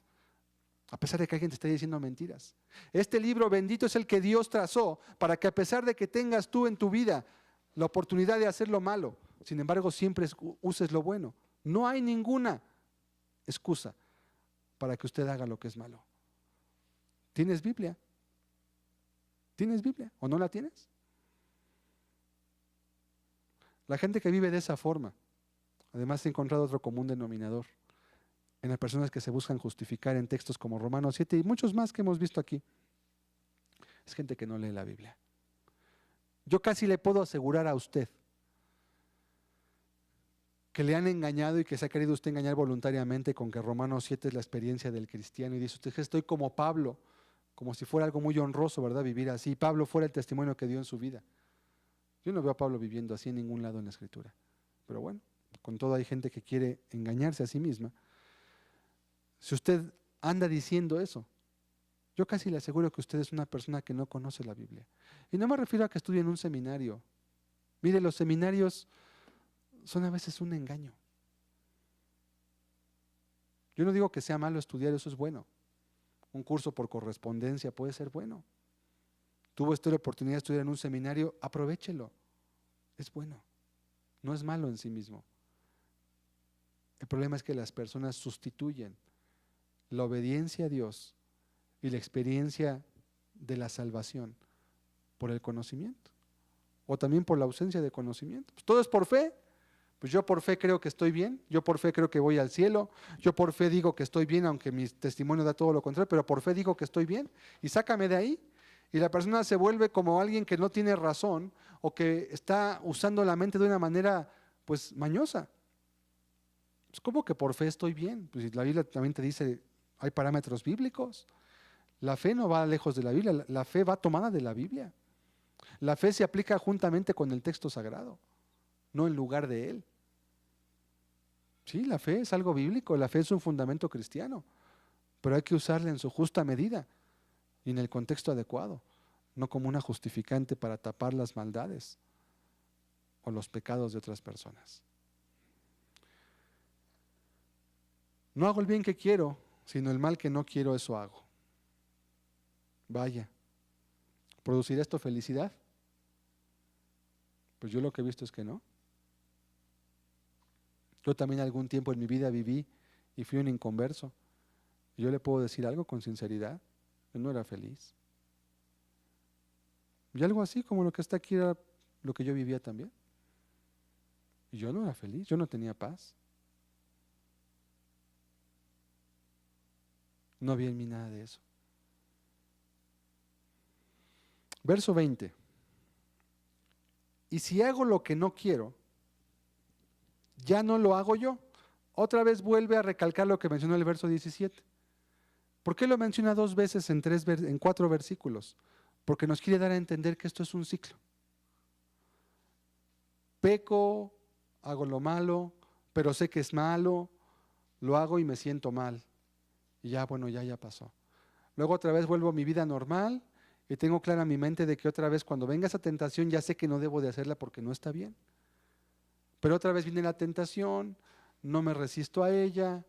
a pesar de que alguien te esté diciendo mentiras. Este libro bendito es el que Dios trazó para que a pesar de que tengas tú en tu vida la oportunidad de hacer lo malo, sin embargo siempre uses lo bueno. No hay ninguna excusa para que usted haga lo que es malo. ¿Tienes Biblia? ¿Tienes Biblia o no la tienes? La gente que vive de esa forma, además he encontrado otro común denominador en las personas que se buscan justificar en textos como Romanos 7 y muchos más que hemos visto aquí. Es gente que no lee la Biblia. Yo casi le puedo asegurar a usted que le han engañado y que se ha querido usted engañar voluntariamente con que Romanos 7 es la experiencia del cristiano y dice usted que estoy como Pablo, como si fuera algo muy honroso, ¿verdad? Vivir así. Pablo fuera el testimonio que dio en su vida. Yo no veo a Pablo viviendo así en ningún lado en la Escritura. Pero bueno, con todo hay gente que quiere engañarse a sí misma. Si usted anda diciendo eso, yo casi le aseguro que usted es una persona que no conoce la Biblia. Y no me refiero a que estudie en un seminario. Mire, los seminarios son a veces un engaño. Yo no digo que sea malo estudiar, eso es bueno. Un curso por correspondencia puede ser bueno. Tuvo usted la oportunidad de estudiar en un seminario, aprovéchelo. Es bueno. No es malo en sí mismo. El problema es que las personas sustituyen la obediencia a Dios y la experiencia de la salvación por el conocimiento. O también por la ausencia de conocimiento. Pues todo es por fe. Pues yo por fe creo que estoy bien, yo por fe creo que voy al cielo, yo por fe digo que estoy bien, aunque mi testimonio da todo lo contrario, pero por fe digo que estoy bien y sácame de ahí. Y la persona se vuelve como alguien que no tiene razón o que está usando la mente de una manera pues mañosa. Pues ¿cómo que por fe estoy bien? Pues la Biblia también te dice, hay parámetros bíblicos. La fe no va lejos de la Biblia, la fe va tomada de la Biblia. La fe se aplica juntamente con el texto sagrado, no en lugar de él. Sí, la fe es algo bíblico, la fe es un fundamento cristiano, pero hay que usarla en su justa medida y en el contexto adecuado, no como una justificante para tapar las maldades o los pecados de otras personas. No hago el bien que quiero, sino el mal que no quiero, eso hago. Vaya, ¿producirá esto felicidad? Pues yo lo que he visto es que no. Yo también algún tiempo en mi vida viví y fui un inconverso. Y yo le puedo decir algo con sinceridad, yo no era feliz. Y algo así como lo que está aquí era lo que yo vivía también. Y yo no era feliz, yo no tenía paz. No había en mí nada de eso. Verso 20. Y si hago lo que no quiero, ya no lo hago yo. Otra vez vuelve a recalcar lo que mencionó el verso 17. ¿Por qué lo menciona dos veces en 4 versículos? Porque nos quiere dar a entender que esto es un ciclo. Peco, hago lo malo, pero sé que es malo, lo hago y me siento mal. Y ya, bueno, ya pasó. Luego otra vez vuelvo a mi vida normal y tengo clara mi mente de que otra vez cuando venga esa tentación ya sé que no debo de hacerla porque no está bien. Pero otra vez viene la tentación, no me resisto a ella,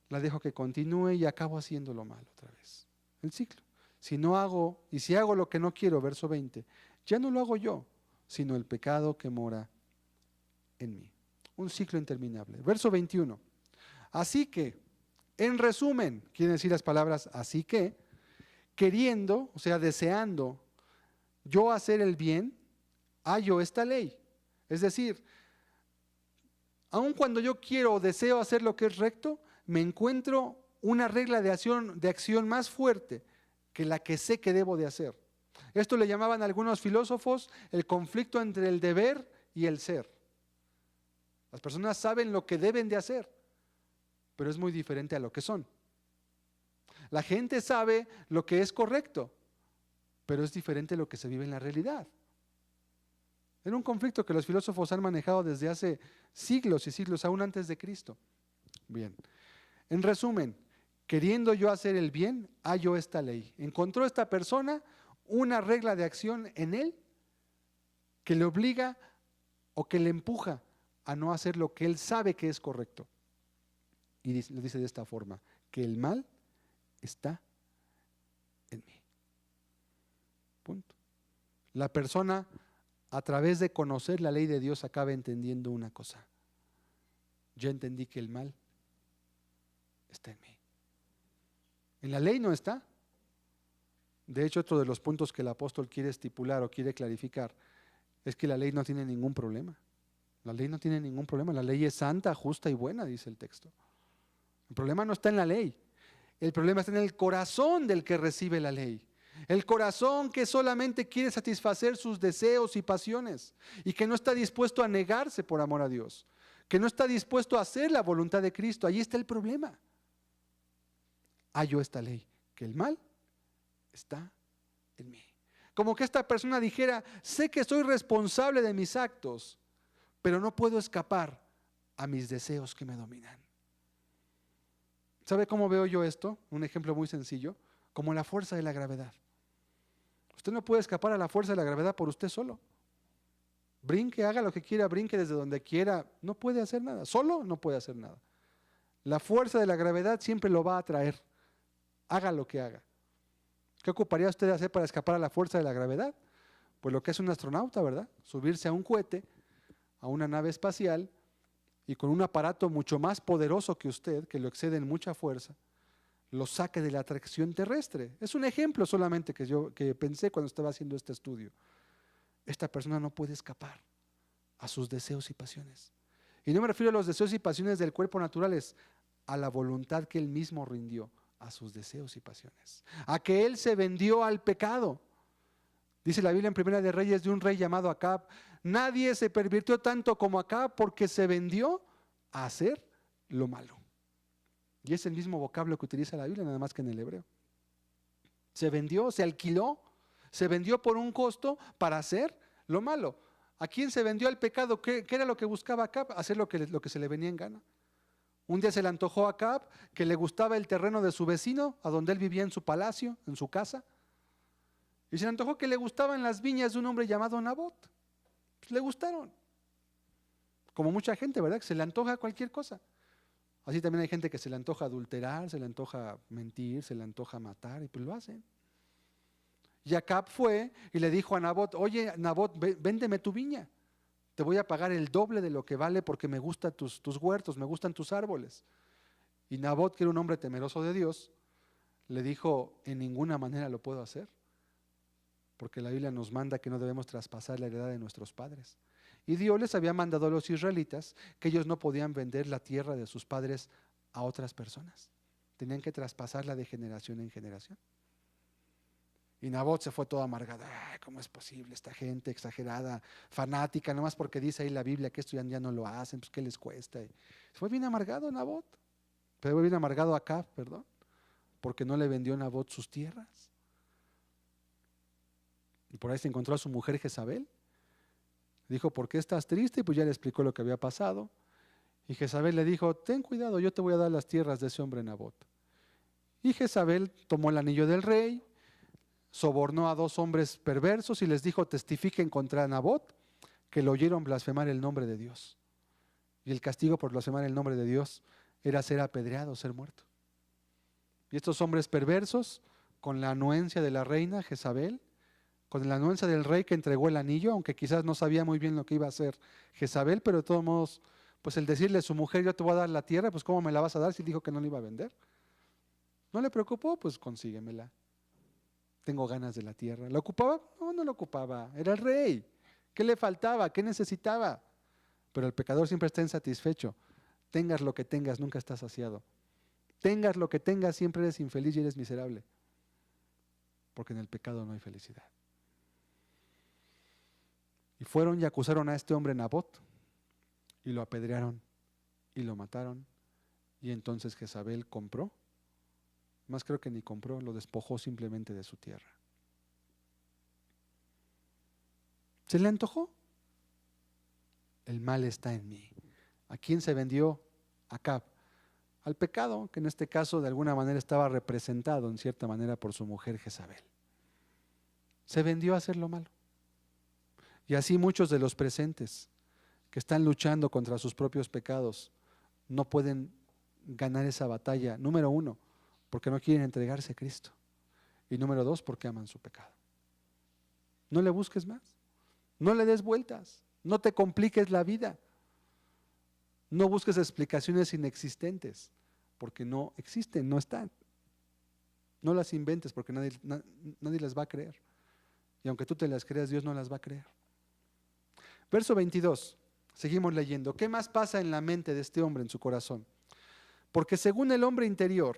la dejo que continúe y acabo haciéndolo mal otra vez. El ciclo. Si hago lo que no quiero, verso 20, ya no lo hago yo, sino el pecado que mora en mí. Un ciclo interminable. Verso 21. Así que, en resumen, quieren decir las palabras así que, queriendo, o sea, deseando yo hacer el bien, hallo esta ley. Es decir, aun cuando yo quiero o deseo hacer lo que es recto, me encuentro una regla de acción más fuerte que la que sé que debo de hacer. Esto le llamaban algunos filósofos el conflicto entre el deber y el ser. Las personas saben lo que deben de hacer, pero es muy diferente a lo que son. La gente sabe lo que es correcto, pero es diferente a lo que se vive en la realidad. Era un conflicto que los filósofos han manejado desde hace siglos y siglos, aún antes de Cristo. Bien, en resumen, queriendo yo hacer el bien, hallo esta ley. Encontró esta persona una regla de acción en él que le obliga o que le empuja a no hacer lo que él sabe que es correcto. Y lo dice de esta forma, que el mal está en mí. Punto. La persona, a través de conocer la ley de Dios, acaba entendiendo una cosa. Yo entendí que el mal está en mí. En la ley no está. De hecho, otro de los puntos que el apóstol quiere estipular o quiere clarificar es que la ley no tiene ningún problema. La ley no tiene ningún problema. La ley es santa, justa y buena, dice el texto. El problema no está en la ley. El problema está en el corazón del que recibe la ley. El corazón que solamente quiere satisfacer sus deseos y pasiones y que no está dispuesto a negarse por amor a Dios, que no está dispuesto a hacer la voluntad de Cristo. Ahí está el problema. Hallo esta ley, que el mal está en mí. Como que esta persona dijera, sé que soy responsable de mis actos, pero no puedo escapar a mis deseos que me dominan. ¿Sabe cómo veo yo esto? Un ejemplo muy sencillo, como la fuerza de la gravedad. Usted no puede escapar a la fuerza de la gravedad por usted solo. Brinque, haga lo que quiera, brinque desde donde quiera, no puede hacer nada, solo no puede hacer nada. La fuerza de la gravedad siempre lo va a atraer, haga lo que haga. ¿Qué ocuparía usted hacer para escapar a la fuerza de la gravedad? Pues lo que es un astronauta, ¿verdad? Subirse a un cohete, a una nave espacial, y con un aparato mucho más poderoso que usted, que lo excede en mucha fuerza, lo saque de la atracción terrestre. Es un ejemplo solamente que pensé cuando estaba haciendo este estudio. Esta persona no puede escapar a sus deseos y pasiones. Y no me refiero a los deseos y pasiones del cuerpo naturales, a la voluntad que él mismo rindió a sus deseos y pasiones, a que él se vendió al pecado. Dice la Biblia en Primera de Reyes de un rey llamado Acab, nadie se pervirtió tanto como Acab porque se vendió a hacer lo malo. Y es el mismo vocablo que utiliza la Biblia, nada más que en el hebreo. Se vendió, se alquiló, se vendió por un costo para hacer lo malo. ¿A quién se vendió al pecado? ¿Qué era lo que buscaba Acab? Hacer lo que se le venía en gana. Un día se le antojó a Acab que le gustaba el terreno de su vecino, a donde él vivía en su palacio, en su casa. Y se le antojó que le gustaban las viñas de un hombre llamado Nabot. Pues le gustaron. Como mucha gente, ¿verdad? Que se le antoja cualquier cosa. Así también hay gente que se le antoja adulterar, se le antoja mentir, se le antoja matar, y pues lo hacen. Y Acab fue y le dijo a Nabot, oye Nabot, véndeme tu viña. Te voy a pagar el doble de lo que vale porque me gustan tus huertos, me gustan tus árboles. Y Nabot, que era un hombre temeroso de Dios, le dijo, en ninguna manera lo puedo hacer, porque la Biblia nos manda que no debemos traspasar la heredad de nuestros padres. Y Dios les había mandado a los israelitas que ellos no podían vender la tierra de sus padres a otras personas. Tenían que traspasarla de generación en generación. Y Nabot se fue todo amargado. Ay, ¿cómo es posible esta gente exagerada, fanática, nomás porque dice ahí la Biblia que esto ya no lo hacen, pues qué les cuesta? Y se fue bien amargado Nabot, pero fue bien amargado Acab, perdón, porque no le vendió Nabot sus tierras. Y por ahí se encontró a su mujer Jezabel. Dijo, ¿por qué estás triste? Y pues ya le explicó lo que había pasado. Y Jezabel le dijo, ten cuidado, yo te voy a dar las tierras de ese hombre Nabot. Y Jezabel tomó el anillo del rey, sobornó a 2 hombres perversos y les dijo, testifiquen contra Nabot que lo oyeron blasfemar el nombre de Dios. Y el castigo por blasfemar el nombre de Dios era ser apedreado, ser muerto. Y estos hombres perversos, con la anuencia de la reina Jezabel, con la anuencia del rey que entregó el anillo, aunque quizás no sabía muy bien lo que iba a hacer Jezabel, pero de todos modos, pues el decirle a su mujer, yo te voy a dar la tierra, pues ¿cómo me la vas a dar si dijo que no la iba a vender? ¿No le preocupó? Pues consíguemela. Tengo ganas de la tierra. ¿La ocupaba? No, no la ocupaba. Era el rey. ¿Qué le faltaba? ¿Qué necesitaba? Pero el pecador siempre está insatisfecho. Tengas lo que tengas, nunca estás saciado. Tengas lo que tengas, siempre eres infeliz y eres miserable. Porque en el pecado no hay felicidad. Y fueron y acusaron a este hombre Nabot. Y lo apedrearon. Y lo mataron. Y entonces Jezabel compró. Más creo que ni compró, lo despojó simplemente de su tierra. ¿Se le antojó? El mal está en mí. ¿A quién se vendió Acab? Al pecado, que en este caso de alguna manera estaba representado en cierta manera por su mujer Jezabel. Se vendió a hacer lo malo. Y así muchos de los presentes que están luchando contra sus propios pecados no pueden ganar esa batalla. Número 1, porque no quieren entregarse a Cristo. Y número 2, porque aman su pecado. No le busques más. No le des vueltas. No te compliques la vida. No busques explicaciones inexistentes, porque no existen, no están. No las inventes, porque nadie las va a creer. Y aunque tú te las creas, Dios no las va a creer. Verso 22, seguimos leyendo. ¿Qué más pasa en la mente de este hombre, en su corazón? Porque según el hombre interior,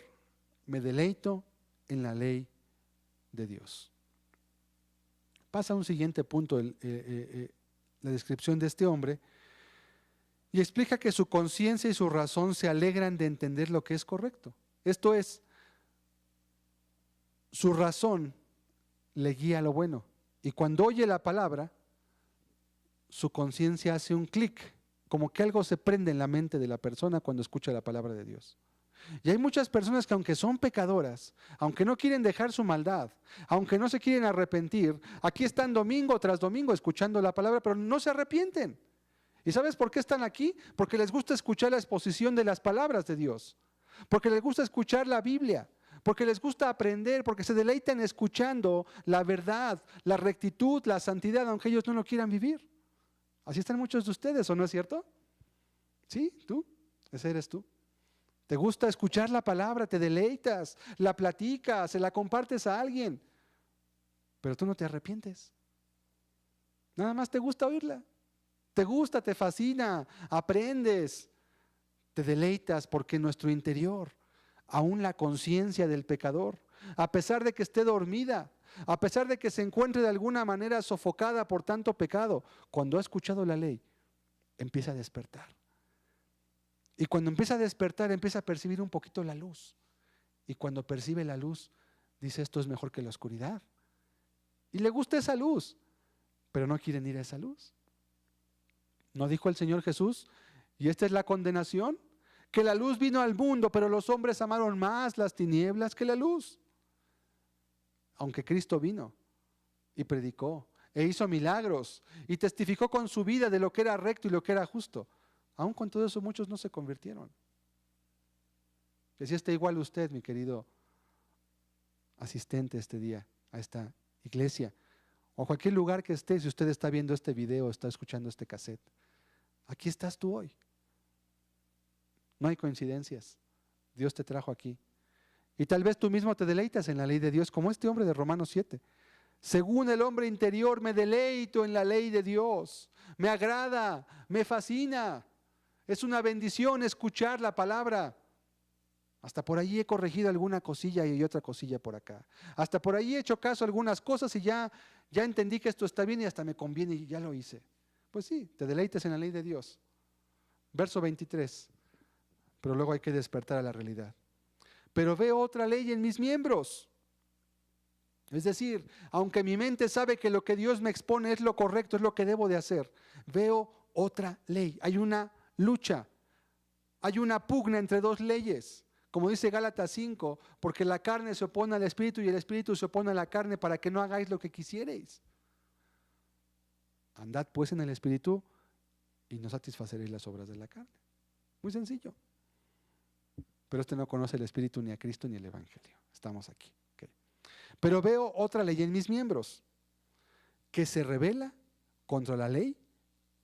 me deleito en la ley de Dios. Pasa a un siguiente punto la descripción de este hombre y explica que su conciencia y su razón se alegran de entender lo que es correcto. Esto es, su razón le guía a lo bueno. Y cuando oye la palabra, su conciencia hace un clic, como que algo se prende en la mente de la persona cuando escucha la palabra de Dios. Y hay muchas personas que aunque son pecadoras, aunque no quieren dejar su maldad, aunque no se quieren arrepentir, aquí están domingo tras domingo escuchando la palabra, pero no se arrepienten. ¿Y sabes por qué están aquí? Porque les gusta escuchar la exposición de las palabras de Dios, porque les gusta escuchar la Biblia, porque les gusta aprender, porque se deleitan escuchando la verdad, la rectitud, la santidad, aunque ellos no lo quieran vivir. Así están muchos de ustedes, ¿o no es cierto? Sí, tú, ese eres tú. Te gusta escuchar la palabra, te deleitas, la platicas, se la compartes a alguien, pero tú no te arrepientes. Nada más te gusta oírla. Te gusta, te fascina, aprendes, te deleitas porque en nuestro interior, aún la conciencia del pecador, a pesar de que esté dormida, a pesar de que se encuentre de alguna manera sofocada por tanto pecado, cuando ha escuchado la ley, empieza a despertar. Y cuando empieza a despertar, empieza a percibir un poquito la luz. Y cuando percibe la luz, dice, esto es mejor que la oscuridad. Y le gusta esa luz, pero no quieren ir a esa luz. ¿No dijo el Señor Jesús? Y esta es la condenación, que la luz vino al mundo, pero los hombres amaron más las tinieblas que la luz. Aunque Cristo vino y predicó, e hizo milagros, y testificó con su vida de lo que era recto y lo que era justo, aún con todo eso muchos no se convirtieron. Que si está igual usted, mi querido asistente este día a esta iglesia, o cualquier lugar que esté, si usted está viendo este video, está escuchando este cassette, aquí estás tú hoy. No hay coincidencias. Dios te trajo aquí. Y tal vez tú mismo te deleitas en la ley de Dios, como este hombre de Romanos 7. Según el hombre interior me deleito en la ley de Dios. Me agrada, me fascina. Es una bendición escuchar la palabra. Hasta por allí he corregido alguna cosilla y otra cosilla por acá. Hasta por allí he hecho caso a algunas cosas y ya entendí que esto está bien y hasta me conviene y ya lo hice. Pues sí, te deleites en la ley de Dios. Verso 23. Pero luego hay que despertar a la realidad. Pero veo otra ley en mis miembros. Es decir, aunque mi mente sabe que lo que Dios me expone es lo correcto, es lo que debo de hacer, veo otra ley. Hay una lucha, hay una pugna entre dos leyes. Como dice Gálatas 5, porque la carne se opone al espíritu y el espíritu se opone a la carne para que no hagáis lo que quisierais. Andad pues en el espíritu y no satisfaceréis las obras de la carne. Muy sencillo. Pero usted no conoce el espíritu ni a Cristo ni el evangelio. Estamos aquí. Okay. Pero veo otra ley en mis miembros que se rebela contra la ley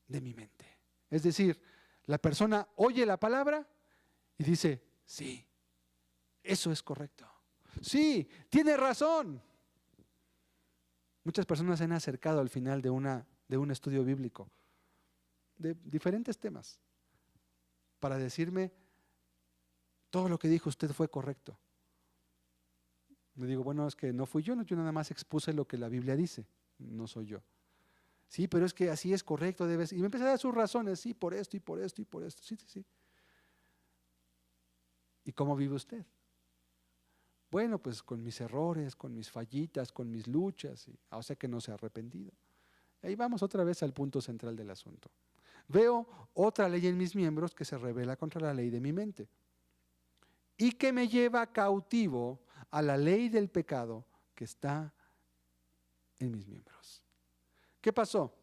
de mi mente. Es decir, la persona oye la palabra y dice, sí, eso es correcto. Sí, tiene razón. Muchas personas se han acercado al final de un estudio bíblico de diferentes temas para decirme, todo lo que dijo usted fue correcto. Le digo, bueno, es que no fui yo nada más expuse lo que la Biblia dice, no soy yo. Sí, pero es que así es correcto, debes. Y me empecé a dar sus razones, sí, por esto y por esto y por esto. Sí, sí, sí. ¿Y cómo vive usted? Bueno, pues con mis errores, con mis fallitas, con mis luchas, o sea que no se ha arrepentido. Ahí vamos otra vez al punto central del asunto. Veo otra ley en mis miembros que se rebela contra la ley de mi mente y que me lleva cautivo a la ley del pecado que está en mis miembros. ¿Qué pasó?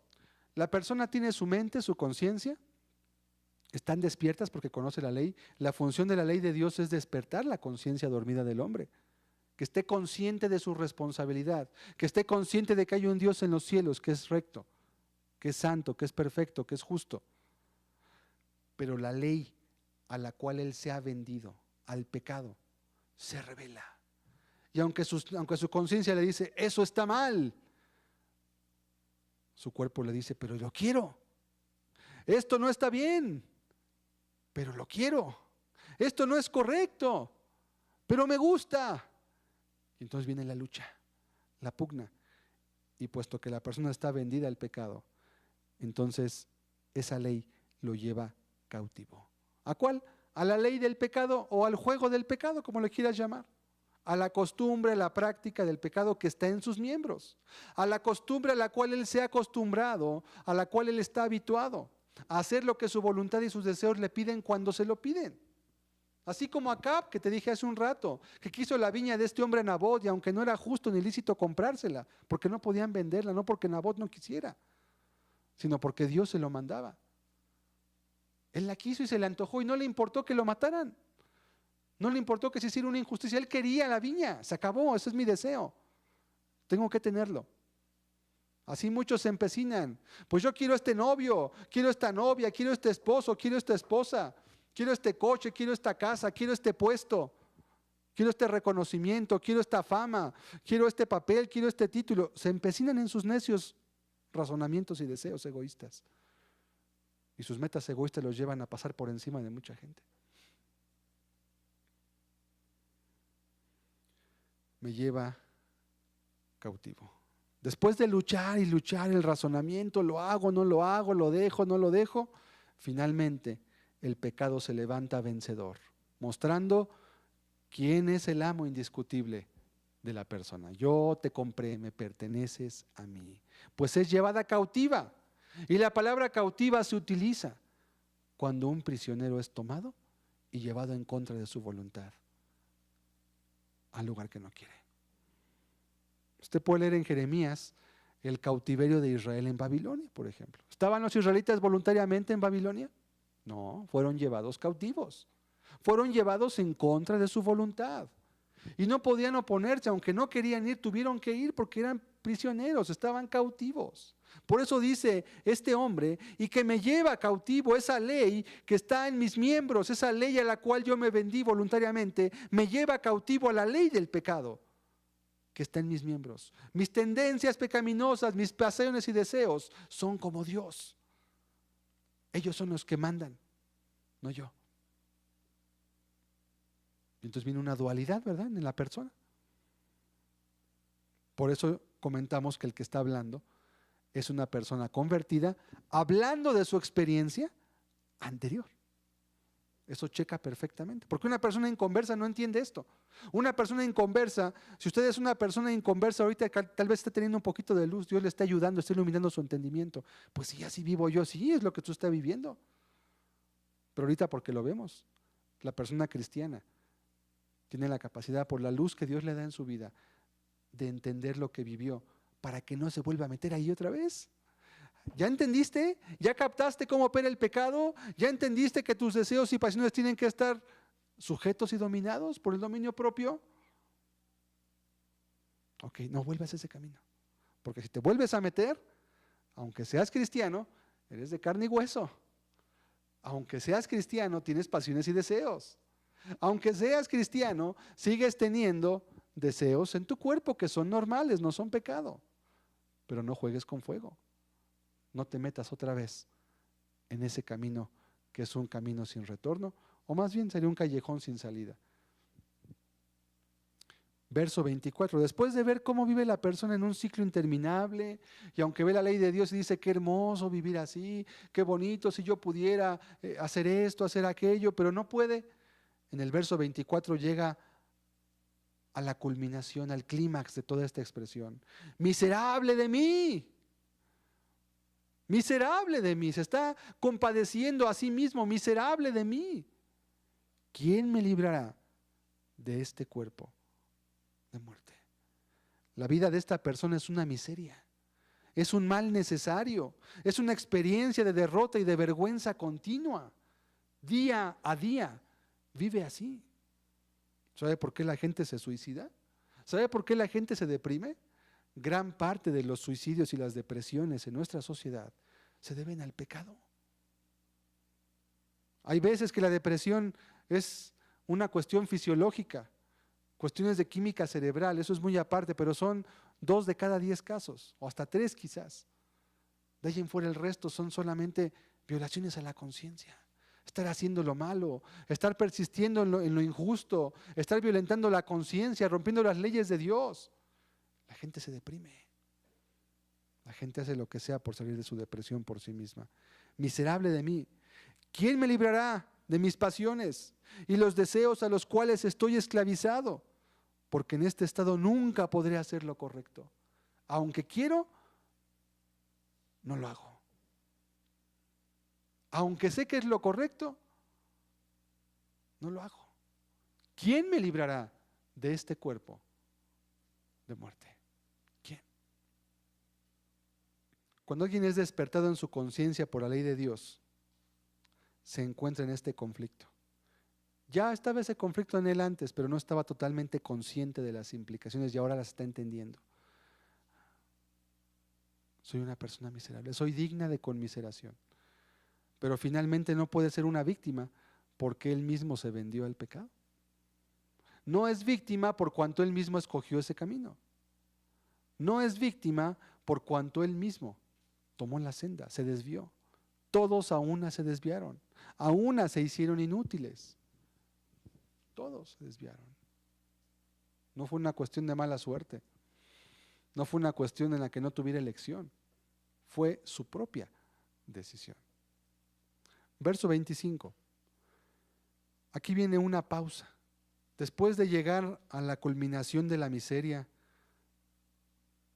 La persona tiene su mente, su conciencia, están despiertas porque conoce la ley. La función de la ley de Dios es despertar la conciencia dormida del hombre, que esté consciente de su responsabilidad, que esté consciente de que hay un Dios en los cielos que es recto, que es santo, que es perfecto, que es justo. Pero la ley a la cual él se ha vendido, al pecado, se revela. Y aunque su conciencia le dice, eso está mal, su cuerpo le dice, pero lo quiero. Esto no está bien, pero lo quiero. Esto no es correcto, pero me gusta. Y entonces viene la lucha, la pugna. Y puesto que la persona está vendida al pecado, entonces esa ley lo lleva cautivo. ¿A cuál? ¿A la ley del pecado o al juego del pecado, como le quieras llamar? A la costumbre, a la práctica del pecado que está en sus miembros, a la costumbre a la cual él se ha acostumbrado, a la cual él está habituado, a hacer lo que su voluntad y sus deseos le piden cuando se lo piden. Así como Acab, que te dije hace un rato, que quiso la viña de este hombre Nabot, y aunque no era justo ni lícito comprársela, porque no podían venderla, no porque Nabot no quisiera, sino porque Dios se lo mandaba. Él la quiso y se le antojó y no le importó que lo mataran. No le importó que se hiciera una injusticia. Él quería la viña, se acabó, ese es mi deseo. Tengo que tenerlo. Así muchos se empecinan. Pues yo quiero este novio, quiero esta novia, quiero este esposo, quiero esta esposa, quiero este coche, quiero esta casa, quiero este puesto, quiero este reconocimiento, quiero esta fama, quiero este papel, quiero este título. Se empecinan en sus necios razonamientos y deseos egoístas. Y sus metas egoístas los llevan a pasar por encima de mucha gente. Me lleva cautivo. Después de luchar y luchar el razonamiento, lo hago, no lo hago, lo dejo, no lo dejo, finalmente el pecado se levanta vencedor, mostrando quién es el amo indiscutible de la persona. Yo te compré, me perteneces a mí. Pues es llevada cautiva. Y la palabra cautiva se utiliza cuando un prisionero es tomado y llevado en contra de su voluntad al lugar que no quiere. Usted puede leer en Jeremías el cautiverio de Israel en Babilonia, por ejemplo. ¿Estaban los israelitas voluntariamente en Babilonia? No, fueron llevados cautivos. Fueron llevados en contra de su voluntad. Y no podían oponerse, aunque no querían ir, tuvieron que ir porque eran prisioneros, estaban cautivos. Por eso dice este hombre, y que me lleva cautivo esa ley que está en mis miembros, esa ley a la cual yo me vendí voluntariamente, me lleva cautivo a la ley del pecado que está en mis miembros. Mis tendencias pecaminosas, mis pasiones y deseos son como Dios. Ellos son los que mandan, no yo. Y entonces viene una dualidad, ¿verdad?, en la persona. Por eso comentamos que el que está hablando es una persona convertida, hablando de su experiencia anterior. Eso checa perfectamente, porque una persona inconversa no entiende esto. Una persona inconversa, si usted es una persona inconversa ahorita, tal vez esté teniendo un poquito de luz, Dios le está ayudando, está iluminando su entendimiento. Pues sí, así vivo yo, sí, es lo que tú estás viviendo. Pero ahorita porque lo vemos, la persona cristiana tiene la capacidad, por la luz que Dios le da en su vida, de entender lo que vivió, para que no se vuelva a meter ahí otra vez. ¿Ya entendiste? ¿Ya captaste cómo opera el pecado? ¿Ya entendiste que tus deseos y pasiones tienen que estar sujetos y dominados por el dominio propio? Ok, no vuelvas a ese camino. Porque si te vuelves a meter, aunque seas cristiano, eres de carne y hueso. Aunque seas cristiano, tienes pasiones y deseos. Aunque seas cristiano, sigues teniendo deseos en tu cuerpo que son normales, no son pecado. Pero no juegues con fuego. No te metas otra vez en ese camino que es un camino sin retorno, o más bien sería un callejón sin salida. Verso 24, después de ver cómo vive la persona en un ciclo interminable, y aunque ve la ley de Dios y dice, qué hermoso vivir así, qué bonito si yo pudiera hacer esto, hacer aquello, pero no puede, en el verso 24 llega a la culminación, al clímax de toda esta expresión. Miserable de mí. Miserable de mí, se está compadeciendo a sí mismo, miserable de mí. ¿Quién me librará de este cuerpo de muerte? La vida de esta persona es una miseria, es un mal necesario, es una experiencia de derrota y de vergüenza continua. día a día vive así. ¿Sabe por qué la gente se suicida? ¿Sabe por qué la gente se deprime? Gran parte de los suicidios y las depresiones en nuestra sociedad se deben al pecado. Hay veces que la depresión es una cuestión fisiológica, cuestiones de química cerebral, eso es muy aparte, pero son 2 de cada 10 casos, o hasta 3 quizás. De ahí en fuera el resto son solamente violaciones a la conciencia. Estar haciendo lo malo, estar persistiendo en lo injusto, estar violentando la conciencia, rompiendo las leyes de Dios. La gente se deprime. La gente hace lo que sea por salir de su depresión por sí misma. Miserable de mí, ¿quién me librará de mis pasiones y los deseos a los cuales estoy esclavizado? Porque en este estado nunca podré hacer lo correcto. Aunque quiero, no lo hago. Aunque sé que es lo correcto, no lo hago. ¿Quién me librará de este cuerpo de muerte? ¿Quién? Cuando alguien es despertado en su conciencia por la ley de Dios, se encuentra en este conflicto. Ya estaba ese conflicto en él antes, pero no estaba totalmente consciente de las implicaciones y ahora las está entendiendo. Soy una persona miserable, soy digna de conmiseración. Pero finalmente no puede ser una víctima porque él mismo se vendió al pecado. No es víctima por cuanto él mismo escogió ese camino. No es víctima por cuanto él mismo tomó la senda, se desvió. Todos a una se desviaron, a una se hicieron inútiles. Todos se desviaron. No fue una cuestión de mala suerte. No fue una cuestión en la que no tuviera elección. Fue su propia decisión. Verso 25. Aquí viene una pausa. Después de llegar a la culminación de la miseria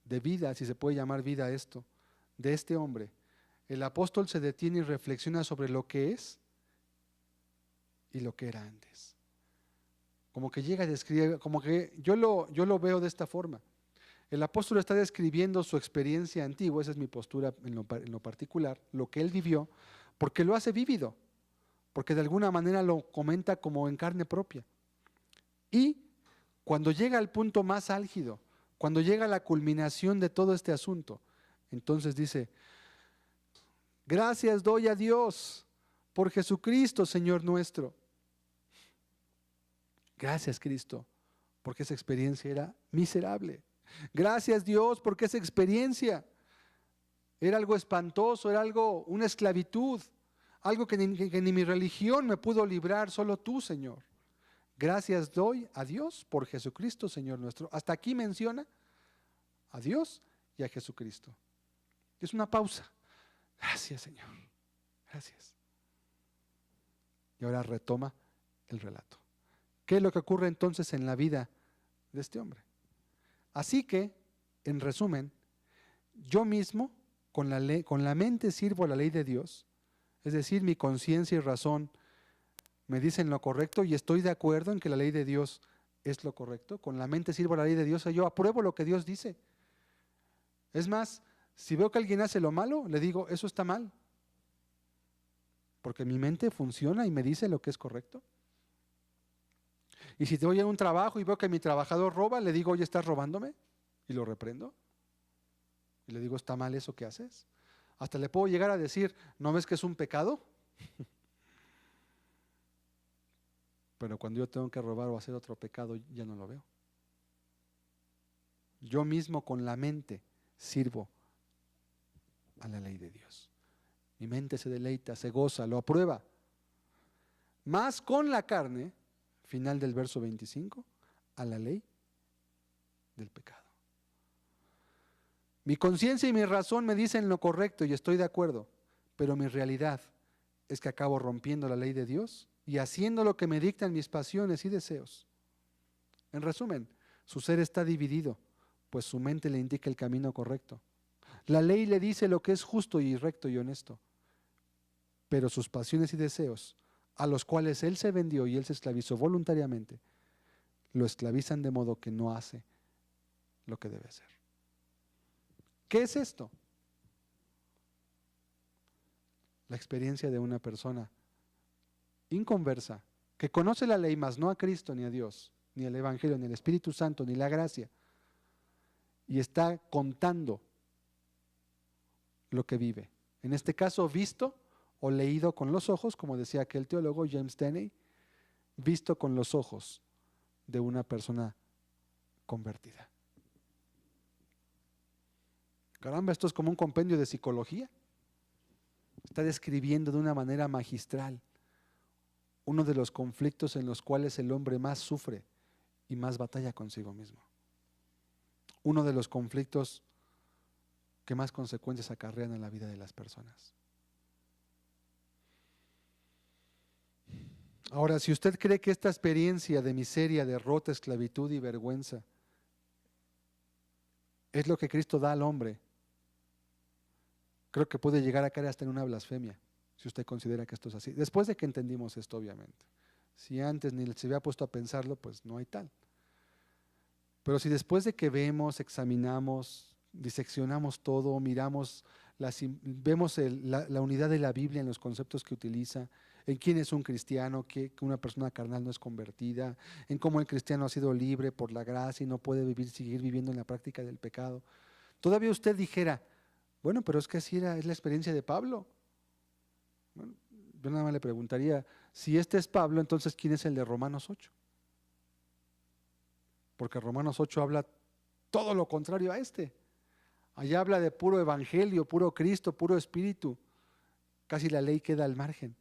de vida, si se puede llamar vida esto, de este hombre, el apóstol se detiene y reflexiona sobre lo que es y lo que era antes. Como que llega a describir, como que yo lo veo de esta forma. El apóstol está describiendo su experiencia antigua, esa es mi postura en lo particular, lo que él vivió, porque lo hace vívido, porque de alguna manera lo comenta como en carne propia. Y cuando llega al punto más álgido, cuando llega a la culminación de todo este asunto, entonces dice, gracias doy a Dios por Jesucristo, Señor nuestro. Gracias, Cristo, porque esa experiencia era miserable. Gracias, Dios, porque esa experiencia era algo espantoso, era algo, una esclavitud, algo que ni mi religión me pudo librar, solo tú, Señor. Gracias doy a Dios por Jesucristo, Señor nuestro. Hasta aquí menciona a Dios y a Jesucristo. Es una pausa. Gracias, Señor. Gracias. Y ahora retoma el relato. ¿Qué es lo que ocurre entonces en la vida de este hombre? Así que, en resumen, yo mismo con la mente sirvo a la ley de Dios, es decir, mi conciencia y razón me dicen lo correcto y estoy de acuerdo en que la ley de Dios es lo correcto. Con la mente sirvo a la ley de Dios y yo apruebo lo que Dios dice. Es más, si veo que alguien hace lo malo, le digo, eso está mal. Porque mi mente funciona y me dice lo que es correcto. Y si te voy a un trabajo y veo que mi trabajador roba, le digo, oye, ¿estás robándome? Y lo reprendo. Y le digo, ¿está mal eso que haces? Hasta le puedo llegar a decir, ¿no ves que es un pecado? Pero cuando yo tengo que robar o hacer otro pecado, ya no lo veo. Yo mismo con la mente sirvo a la ley de Dios. Mi mente se deleita, se goza, lo aprueba. Más con la carne, final del verso 25, a la ley del pecado. Mi conciencia y mi razón me dicen lo correcto y estoy de acuerdo, pero mi realidad es que acabo rompiendo la ley de Dios y haciendo lo que me dictan mis pasiones y deseos. En resumen, su ser está dividido, pues su mente le indica el camino correcto. La ley le dice lo que es justo y recto y honesto, pero sus pasiones y deseos, a los cuales él se vendió y él se esclavizó voluntariamente, lo esclavizan de modo que no hace lo que debe hacer. ¿Qué es esto? La experiencia de una persona inconversa, que conoce la ley, mas no a Cristo, ni a Dios, ni al Evangelio, ni al Espíritu Santo, ni la gracia, y está contando lo que vive. En este caso, visto o leído con los ojos, como decía aquel teólogo James Denney, visto con los ojos de una persona convertida. Caramba, esto es como un compendio de psicología. Está describiendo de una manera magistral uno de los conflictos en los cuales el hombre más sufre y más batalla consigo mismo. Uno de los conflictos que más consecuencias acarrean en la vida de las personas. Ahora, si usted cree que esta experiencia de miseria, derrota, esclavitud y vergüenza es lo que Cristo da al hombre, creo que puede llegar a caer hasta en una blasfemia, si usted considera que esto es así. Después de que entendimos esto, obviamente. Si antes ni se había puesto a pensarlo, pues no hay tal. Pero si después de que vemos, examinamos, diseccionamos todo, miramos, vemos la unidad de la Biblia en los conceptos que utiliza, en quién es un cristiano, que una persona carnal no es convertida, en cómo el cristiano ha sido libre por la gracia y no puede seguir viviendo en la práctica del pecado, todavía usted dijera, bueno, pero es que así es la experiencia de Pablo. Bueno, yo nada más le preguntaría, si este es Pablo, entonces ¿quién es el de Romanos 8? Porque Romanos 8 habla todo lo contrario a este. Allá habla de puro evangelio, puro Cristo, puro espíritu. Casi la ley queda al margen.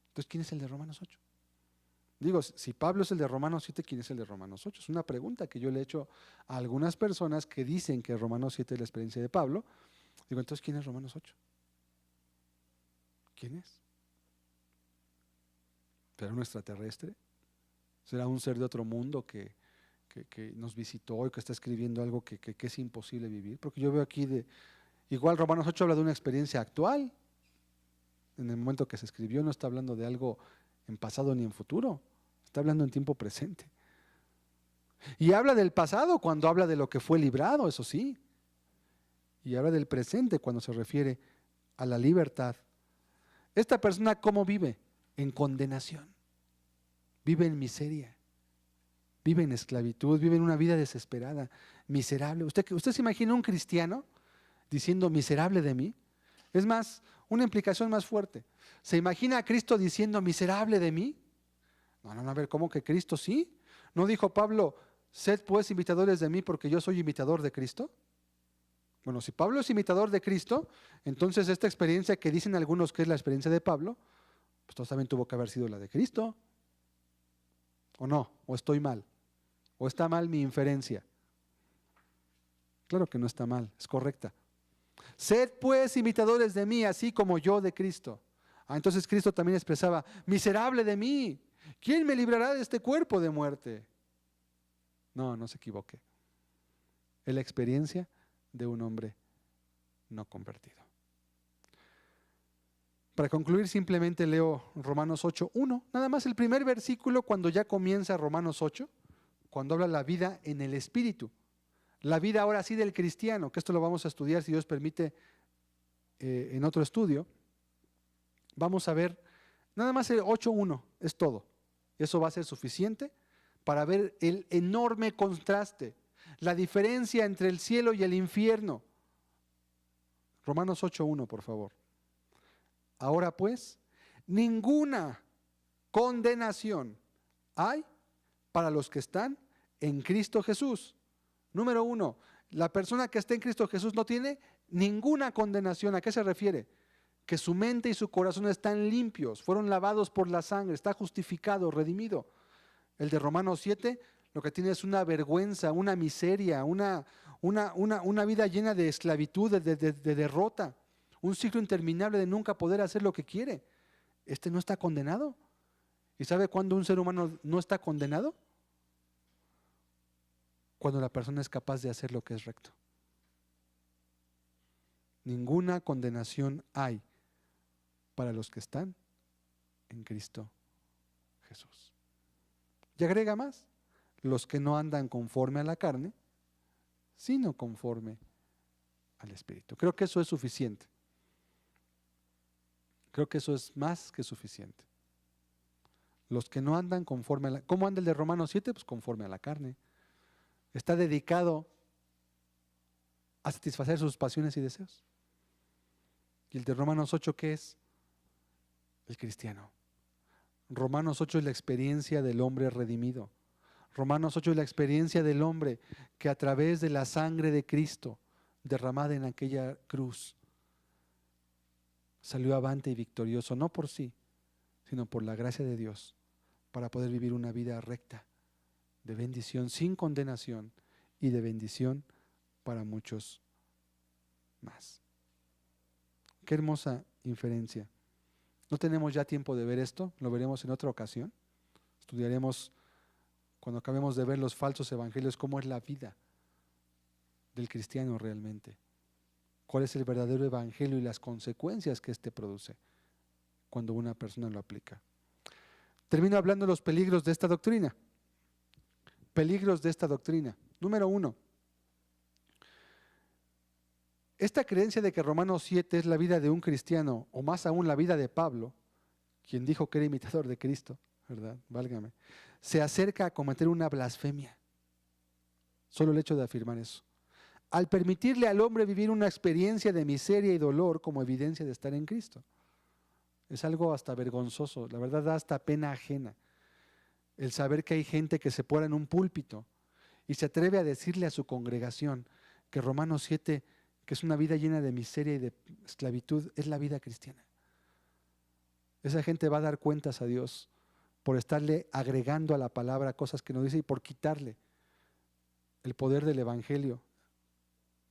Entonces, ¿quién es el de Romanos 8? Digo, si Pablo es el de Romanos 7, ¿quién es el de Romanos 8? Es una pregunta que yo le he hecho a algunas personas que dicen que Romanos 7 es la experiencia de Pablo. Digo, entonces, ¿quién es Romanos 8? ¿Quién es? ¿Será un extraterrestre? ¿Será un ser de otro mundo que nos visitó y que está escribiendo algo que es imposible vivir? Porque yo veo aquí igual Romanos 8 habla de una experiencia actual. En el momento que se escribió no está hablando de algo en pasado ni en futuro, está hablando en tiempo presente. Y habla del pasado cuando habla de lo que fue librado, eso sí. Y habla del presente cuando se refiere a la libertad. Esta persona, ¿cómo vive? En condenación. Vive en miseria. Vive en esclavitud, vive en una vida desesperada, miserable. ¿Usted se imagina un cristiano diciendo miserable de mí? Es más, una implicación más fuerte. ¿Se imagina a Cristo diciendo miserable de mí? No, a ver, ¿cómo que Cristo sí? ¿No dijo Pablo, sed pues imitadores de mí porque yo soy imitador de Cristo? Bueno, si Pablo es imitador de Cristo, entonces esta experiencia que dicen algunos que es la experiencia de Pablo, pues también tuvo que haber sido la de Cristo. ¿O no? ¿O estoy mal? ¿O está mal mi inferencia? Claro que no está mal, es correcta. Sed pues imitadores de mí, así como yo de Cristo. Entonces Cristo también expresaba, miserable de mí, ¿quién me librará de este cuerpo de muerte? No se equivoque. Es la experiencia de un hombre no convertido. Para concluir, simplemente leo Romanos 8:1, nada más el primer versículo cuando ya comienza Romanos 8, cuando habla la vida en el Espíritu. La vida ahora sí del cristiano, que esto lo vamos a estudiar, si Dios permite, en otro estudio. Vamos a ver, nada más el 8:1, es todo. Eso va a ser suficiente para ver el enorme contraste, la diferencia entre el cielo y el infierno. Romanos 8:1, por favor. Ahora pues, ninguna condenación hay para los que están en Cristo Jesús. Número 1, la persona que está en Cristo Jesús no tiene ninguna condenación. ¿A qué se refiere? Que su mente y su corazón están limpios, fueron lavados por la sangre, está justificado, redimido. El de Romanos 7 lo que tiene es una vergüenza, una miseria, una vida llena de esclavitud, de derrota, un ciclo interminable de nunca poder hacer lo que quiere. Este no está condenado. ¿Y sabe cuándo un ser humano no está condenado? Cuando la persona es capaz de hacer lo que es recto. Ninguna condenación hay para los que están en Cristo Jesús. Y agrega más, los que no andan conforme a la carne, sino conforme al Espíritu. Creo que eso es suficiente. Creo que eso es más que suficiente. Los que no andan conforme a la... ¿Cómo anda el de Romanos 7? Pues conforme a la carne. Está dedicado a satisfacer sus pasiones y deseos. ¿Y el de Romanos 8 qué es? El cristiano. Romanos 8 es la experiencia del hombre redimido. Romanos 8 es la experiencia del hombre que a través de la sangre de Cristo derramada en aquella cruz salió avante y victorioso, no por sí, sino por la gracia de Dios, para poder vivir una vida recta, de bendición, sin condenación y de bendición para muchos más. Qué hermosa inferencia. No tenemos ya tiempo de ver esto, lo veremos en otra ocasión. Estudiaremos, cuando acabemos de ver los falsos evangelios, cómo es la vida del cristiano realmente. Cuál es el verdadero evangelio y las consecuencias que éste produce cuando una persona lo aplica. Termino hablando de los peligros de esta doctrina. Peligros de esta doctrina. Número 1. Esta creencia de que Romanos 7 es la vida de un cristiano, o más aún la vida de Pablo, quien dijo que era imitador de Cristo, ¿verdad? Válgame. Se acerca a cometer una blasfemia. Solo el hecho de afirmar eso. Al permitirle al hombre vivir una experiencia de miseria y dolor como evidencia de estar en Cristo. Es algo hasta vergonzoso, la verdad da hasta pena ajena. El saber que hay gente que se para en un púlpito y se atreve a decirle a su congregación que Romanos 7, que es una vida llena de miseria y de esclavitud, es la vida cristiana. Esa gente va a dar cuentas a Dios por estarle agregando a la palabra cosas que no dice y por quitarle el poder del evangelio,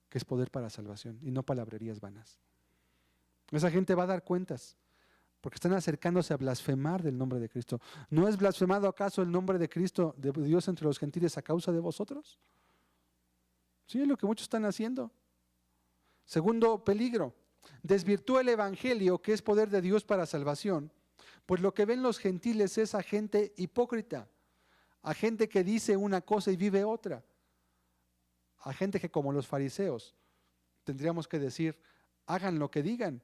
que es poder para salvación y no palabrerías vanas. Esa gente va a dar cuentas porque están acercándose a blasfemar del nombre de Cristo. ¿No es blasfemado acaso el nombre de Cristo, de Dios entre los gentiles a causa de vosotros? Sí, es lo que muchos están haciendo. Segundo peligro, desvirtúa el evangelio, que es poder de Dios para salvación, pues lo que ven los gentiles es a gente hipócrita, a gente que dice una cosa y vive otra, a gente que, como los fariseos, tendríamos que decir, hagan lo que digan,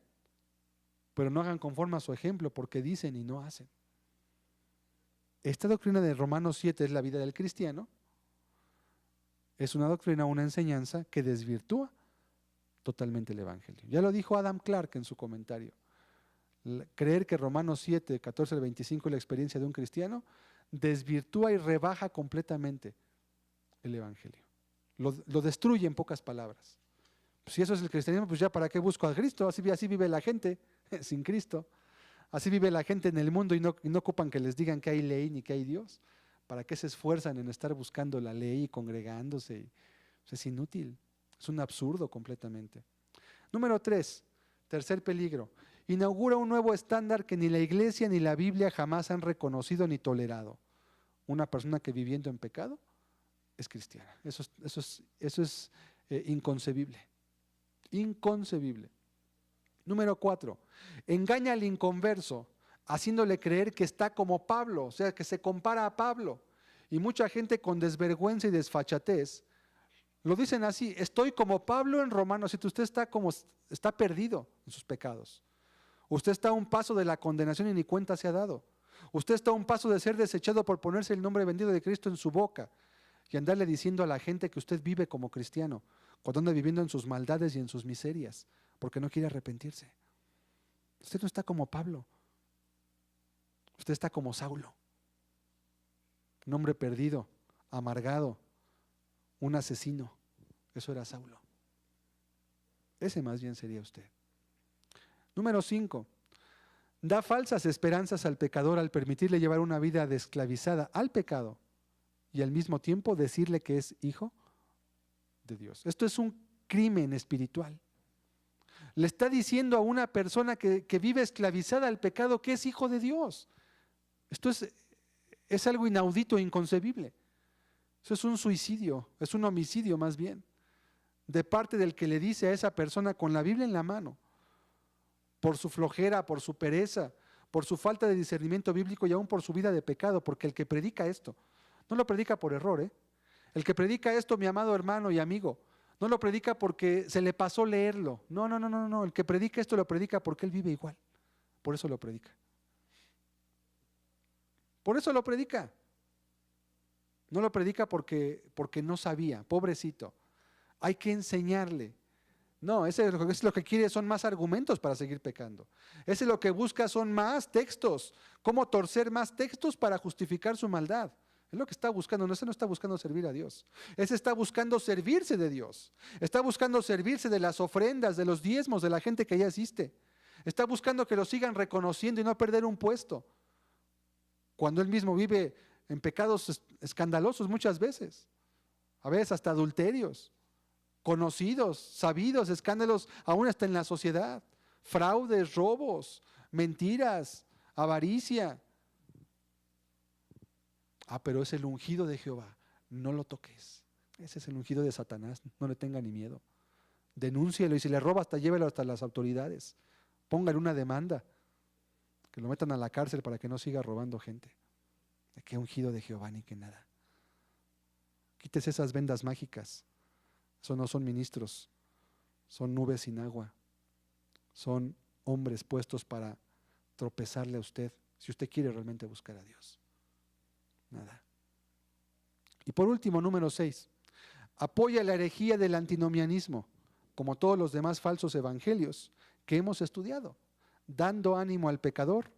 pero no hagan conforme a su ejemplo, porque dicen y no hacen. Esta doctrina de Romanos 7 es la vida del cristiano. Es una doctrina, una enseñanza que desvirtúa totalmente el evangelio. Ya lo dijo Adam Clark en su comentario. Creer que Romanos 7, 14 al 25 es la experiencia de un cristiano, desvirtúa y rebaja completamente el evangelio. Lo destruye en pocas palabras. Si eso es el cristianismo, pues ya para qué busco a Cristo, así vive la gente sin Cristo. Así vive la gente en el mundo y no ocupan que les digan que hay ley ni que hay Dios. ¿Para qué se esfuerzan en estar buscando la ley y congregándose? Es inútil, es un absurdo completamente. Número 3, tercer peligro. Inaugura un nuevo estándar que ni la iglesia ni la Biblia jamás han reconocido ni tolerado. Una persona que viviendo en pecado es cristiana. Eso es inconcebible. Inconcebible. Número 4, engaña al inconverso, haciéndole creer que está como Pablo, o sea, que se compara a Pablo. Y mucha gente con desvergüenza y desfachatez lo dicen así: estoy como Pablo en Romanos 7. Usted está perdido en sus pecados. Usted está a un paso de la condenación y ni cuenta se ha dado. Usted está a un paso de ser desechado por ponerse el nombre bendito de Cristo en su boca y andarle diciendo a la gente que usted vive como cristiano, cuando anda viviendo en sus maldades y en sus miserias, porque no quiere arrepentirse. Usted no está como Pablo. Usted está como Saulo, un hombre perdido, amargado, un asesino. Eso era Saulo. Ese más bien sería usted. Número 5. Da falsas esperanzas al pecador al permitirle llevar una vida de esclavizada al pecado y al mismo tiempo decirle que es hijo de Dios. Esto es un crimen espiritual. Le está diciendo a una persona que vive esclavizada al pecado que es hijo de Dios. Esto es algo inaudito e inconcebible. Eso es un suicidio, es un homicidio más bien, de parte del que le dice a esa persona con la Biblia en la mano, por su flojera, por su pereza, por su falta de discernimiento bíblico y aún por su vida de pecado, porque el que predica esto, no lo predica por error, ¿eh? El que predica esto, mi amado hermano y amigo, no lo predica porque se le pasó leerlo. No. El que predica esto lo predica porque él vive igual. Por eso lo predica. Por eso lo predica. No lo predica porque no sabía, pobrecito. Hay que enseñarle. No, ese es lo que quiere, son más argumentos para seguir pecando. Ese lo que busca son más textos. ¿Cómo torcer más textos para justificar su maldad? Es lo que está buscando. No, ese no está buscando servir a Dios. Ese está buscando servirse de Dios. Está buscando servirse de las ofrendas, de los diezmos, de la gente que ya existe. Está buscando que lo sigan reconociendo y no perder un puesto. Cuando él mismo vive en pecados escandalosos muchas veces. A veces hasta adulterios. Conocidos, sabidos, escándalos aún hasta en la sociedad, fraudes, robos, mentiras, avaricia. Pero es el ungido de Jehová, no lo toques. Ese es el ungido de Satanás, no le tenga ni miedo. Denúncielo y si le roba hasta llévelo hasta las autoridades. Póngale una demanda, que lo metan a la cárcel para que no siga robando gente. De qué ungido de Jehová ni que nada. Quítese esas vendas mágicas. Eso no son ministros, son nubes sin agua, son hombres puestos para tropezarle a usted, si usted quiere realmente buscar a Dios. Nada. Y por último, número 6, apoya la herejía del antinomianismo, como todos los demás falsos evangelios que hemos estudiado, dando ánimo al pecador,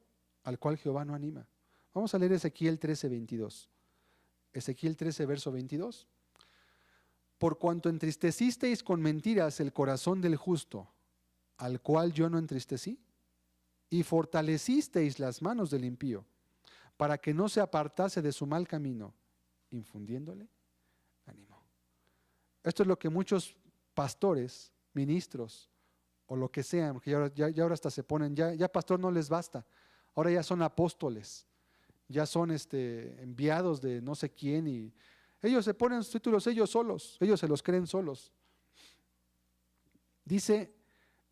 al cual Jehová no anima. Vamos a leer Ezequiel 13:22. Ezequiel 13, verso 22. Por cuanto entristecisteis con mentiras el corazón del justo, al cual yo no entristecí, y fortalecisteis las manos del impío, para que no se apartase de su mal camino, infundiéndole ánimo. Esto es lo que muchos pastores, ministros, o lo que sean, porque ya ahora hasta se ponen, ya pastor no les basta, ahora ya son apóstoles, ya son enviados de no sé quién y ellos se ponen sus títulos ellos solos, ellos se los creen solos. Dice,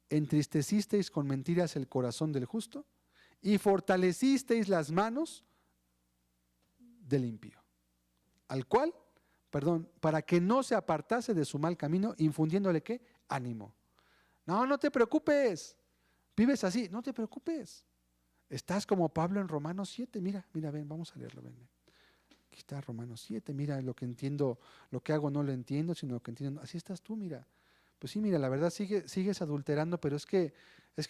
entristecisteis con mentiras el corazón del justo y fortalecisteis las manos del impío, al cual, para que no se apartase de su mal camino, infundiéndole ¿qué? Ánimo. No te preocupes, vives así, no te preocupes. Estás como Pablo en Romanos 7, mira, ven, vamos a leerlo, ven. Aquí está Romanos 7, mira, lo que entiendo, lo que hago no lo entiendo, sino lo que entiendo, así estás tú, mira. Pues sí, mira, la verdad sigues adulterando, pero es que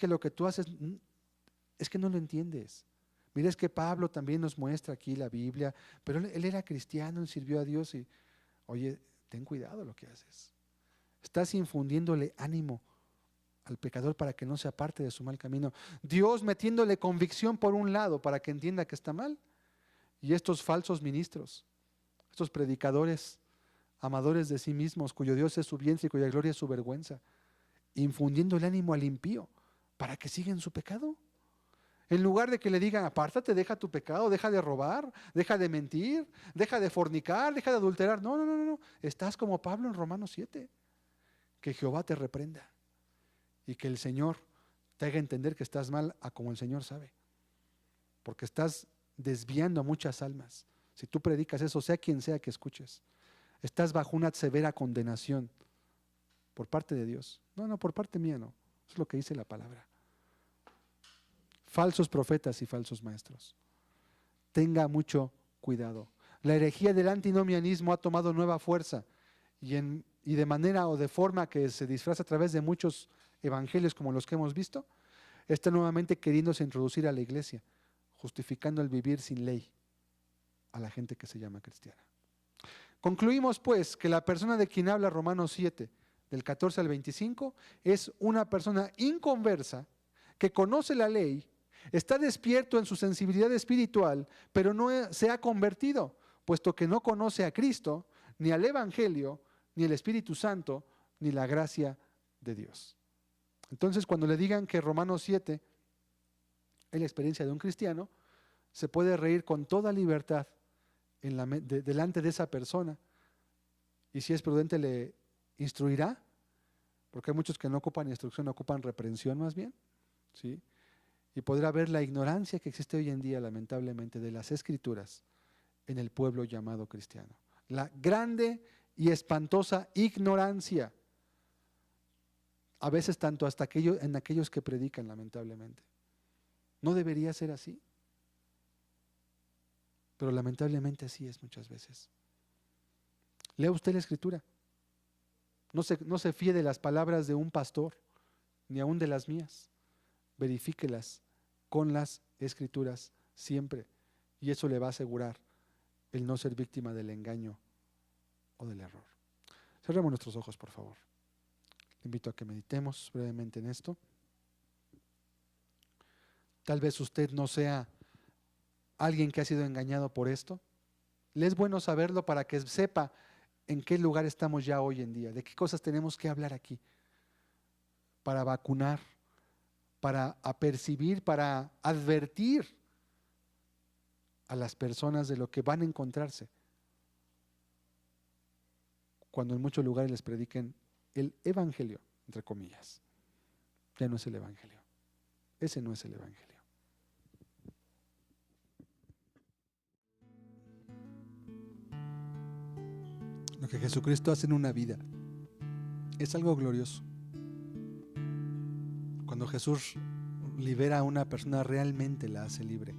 lo que tú haces, es que no lo entiendes. Mira, es que Pablo también nos muestra aquí la Biblia, pero él era cristiano, él sirvió a Dios y, oye, ten cuidado lo que haces. Estás infundiéndole ánimo al pecador para que no se aparte de su mal camino. Dios metiéndole convicción por un lado para que entienda que está mal. Y estos falsos ministros, estos predicadores, amadores de sí mismos, cuyo Dios es su vientre y cuya gloria es su vergüenza, infundiendo el ánimo al impío para que siga en su pecado. En lugar de que le digan, apártate, deja tu pecado, deja de robar, deja de mentir, deja de fornicar, deja de adulterar. No. Estás como Pablo en Romanos 7. Que Jehová te reprenda y que el Señor te haga entender que estás mal a como el Señor sabe. Porque estás desviando a muchas almas. Si tú predicas eso, sea quien sea que escuches, estás bajo una severa condenación por parte de Dios. No, por parte mía no. Eso es lo que dice la palabra. Falsos profetas y falsos maestros. Tenga mucho cuidado. La herejía del antinomianismo ha tomado nueva fuerza y de manera o de forma que se disfraza a través de muchos evangelios como los que hemos visto, está nuevamente queriéndose introducir a la iglesia, justificando el vivir sin ley a la gente que se llama cristiana. Concluimos pues que la persona de quien habla Romanos 7, del 14 al 25, es una persona inconversa que conoce la ley, está despierto en su sensibilidad espiritual, pero no se ha convertido, puesto que no conoce a Cristo, ni al Evangelio, ni el Espíritu Santo, ni la gracia de Dios. Entonces, cuando le digan que Romanos 7 es la experiencia de un cristiano, se puede reír con toda libertad delante de esa persona, y si es prudente le instruirá, porque hay muchos que no ocupan instrucción, ocupan reprensión más bien, ¿sí? Y podrá ver la ignorancia que existe hoy en día, lamentablemente, de las Escrituras en el pueblo llamado cristiano. La grande y espantosa ignorancia, a veces tanto hasta en aquellos que predican, lamentablemente. ¿No debería ser así? pero lamentablemente así es muchas veces. Lea usted la Escritura. No se fíe de las palabras de un pastor, ni aun de las mías. Verifíquelas con las Escrituras siempre, y eso le va a asegurar el no ser víctima del engaño o del error. Cerremos nuestros ojos, por favor. Le invito a que meditemos brevemente en esto. Tal vez usted no sea alguien que ha sido engañado por esto. Le es bueno saberlo para que sepa en qué lugar estamos ya hoy en día, de qué cosas tenemos que hablar aquí, para vacunar, para apercibir, para advertir a las personas de lo que van a encontrarse cuando en muchos lugares les prediquen el evangelio, entre comillas. Ya no es el evangelio. Ese no es el evangelio. Lo que Jesucristo hace en una vida es algo glorioso. Cuando Jesús libera a una persona, realmente la hace libre.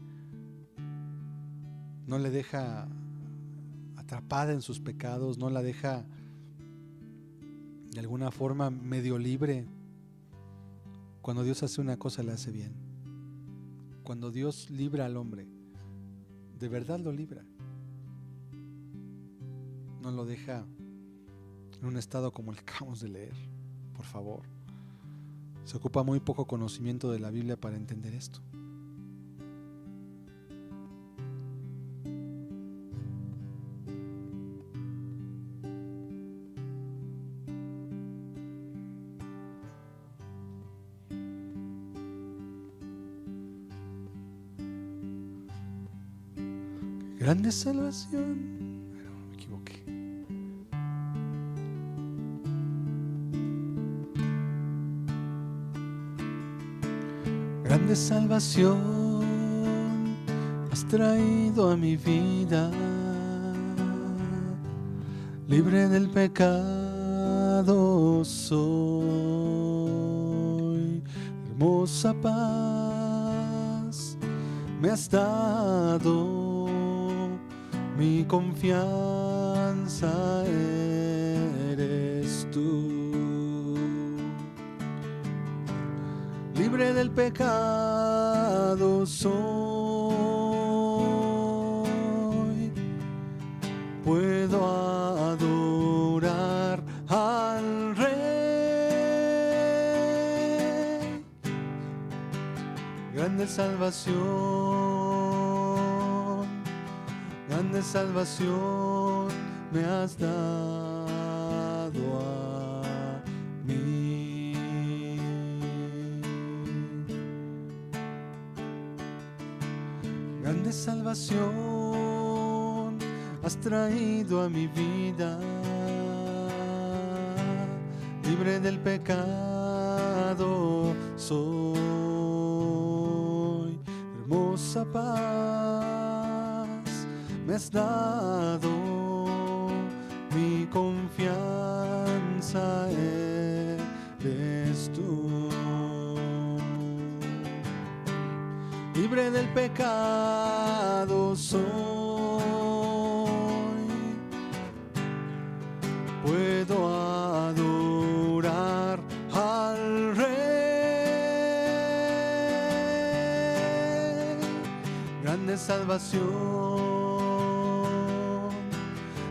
No le deja atrapada en sus pecados, no la deja de alguna forma medio libre. Cuando Dios hace una cosa, la hace bien. Cuando Dios libra al hombre, de verdad lo libra. No lo deja en un estado como el que acabamos de leer, por favor. Se ocupa muy poco conocimiento de la Biblia para entender esto. Grande salvación. Pero me equivoqué. Grande salvación has traído a mi vida, libre del pecado soy. Hermosa paz me has dado, mi confianza eres tú. Libre del pecado soy, puedo adorar al Rey. Grande salvación, grande salvación me has dado a mí. Grande salvación has traído a mi vida, libre del pecado soy. Hermosa paz me has dado, mi confianza eres tú. Libre del pecado soy, puedo adorar al Rey. Grande salvación,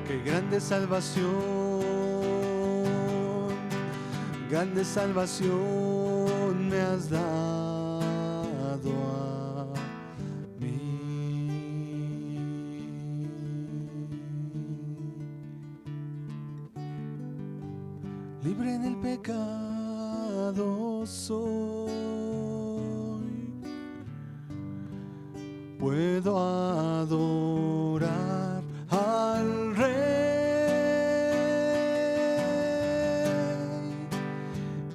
qué grande salvación, grande salvación me has dado a mí. Libre del pecado soy, puedo adorar al Rey.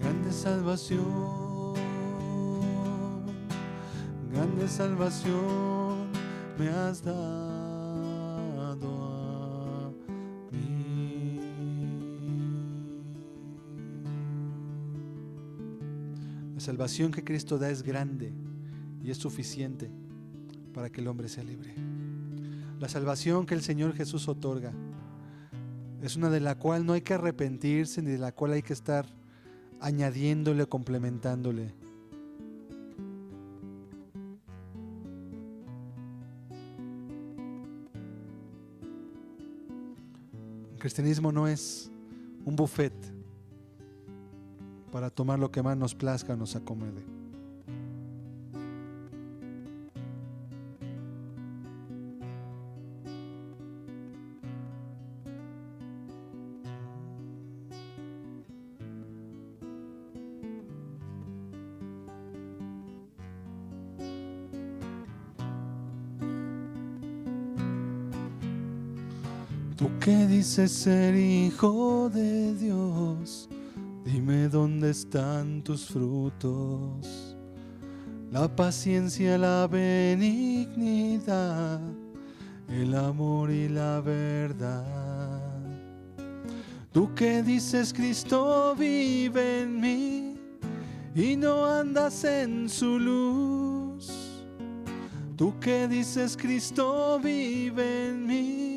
Grande salvación, grande salvación me has dado a mí. La salvación que Cristo da es grande y es suficiente para que el hombre sea libre. La salvación que el Señor Jesús otorga es una de la cual no hay que arrepentirse, ni de la cual hay que estar añadiéndole, complementándole. El cristianismo no es un buffet para tomar lo que más nos plazca o nos acomode. Tú que dices ser hijo de Dios, dime dónde están tus frutos, la paciencia, la benignidad, el amor y la verdad. Tú que dices Cristo vive en mí y no andas en su luz. Tú que dices Cristo vive en mí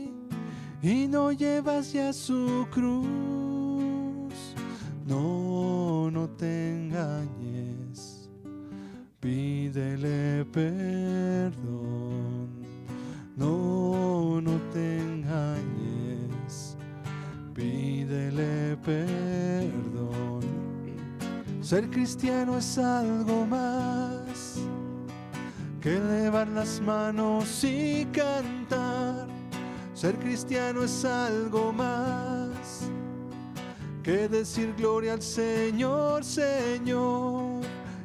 y no llevas ya su cruz. No, no te engañes, pídele perdón. No, no te engañes, pídele perdón. Ser cristiano es algo más que elevar las manos y cantar. Ser cristiano es algo más que decir gloria al Señor, Señor.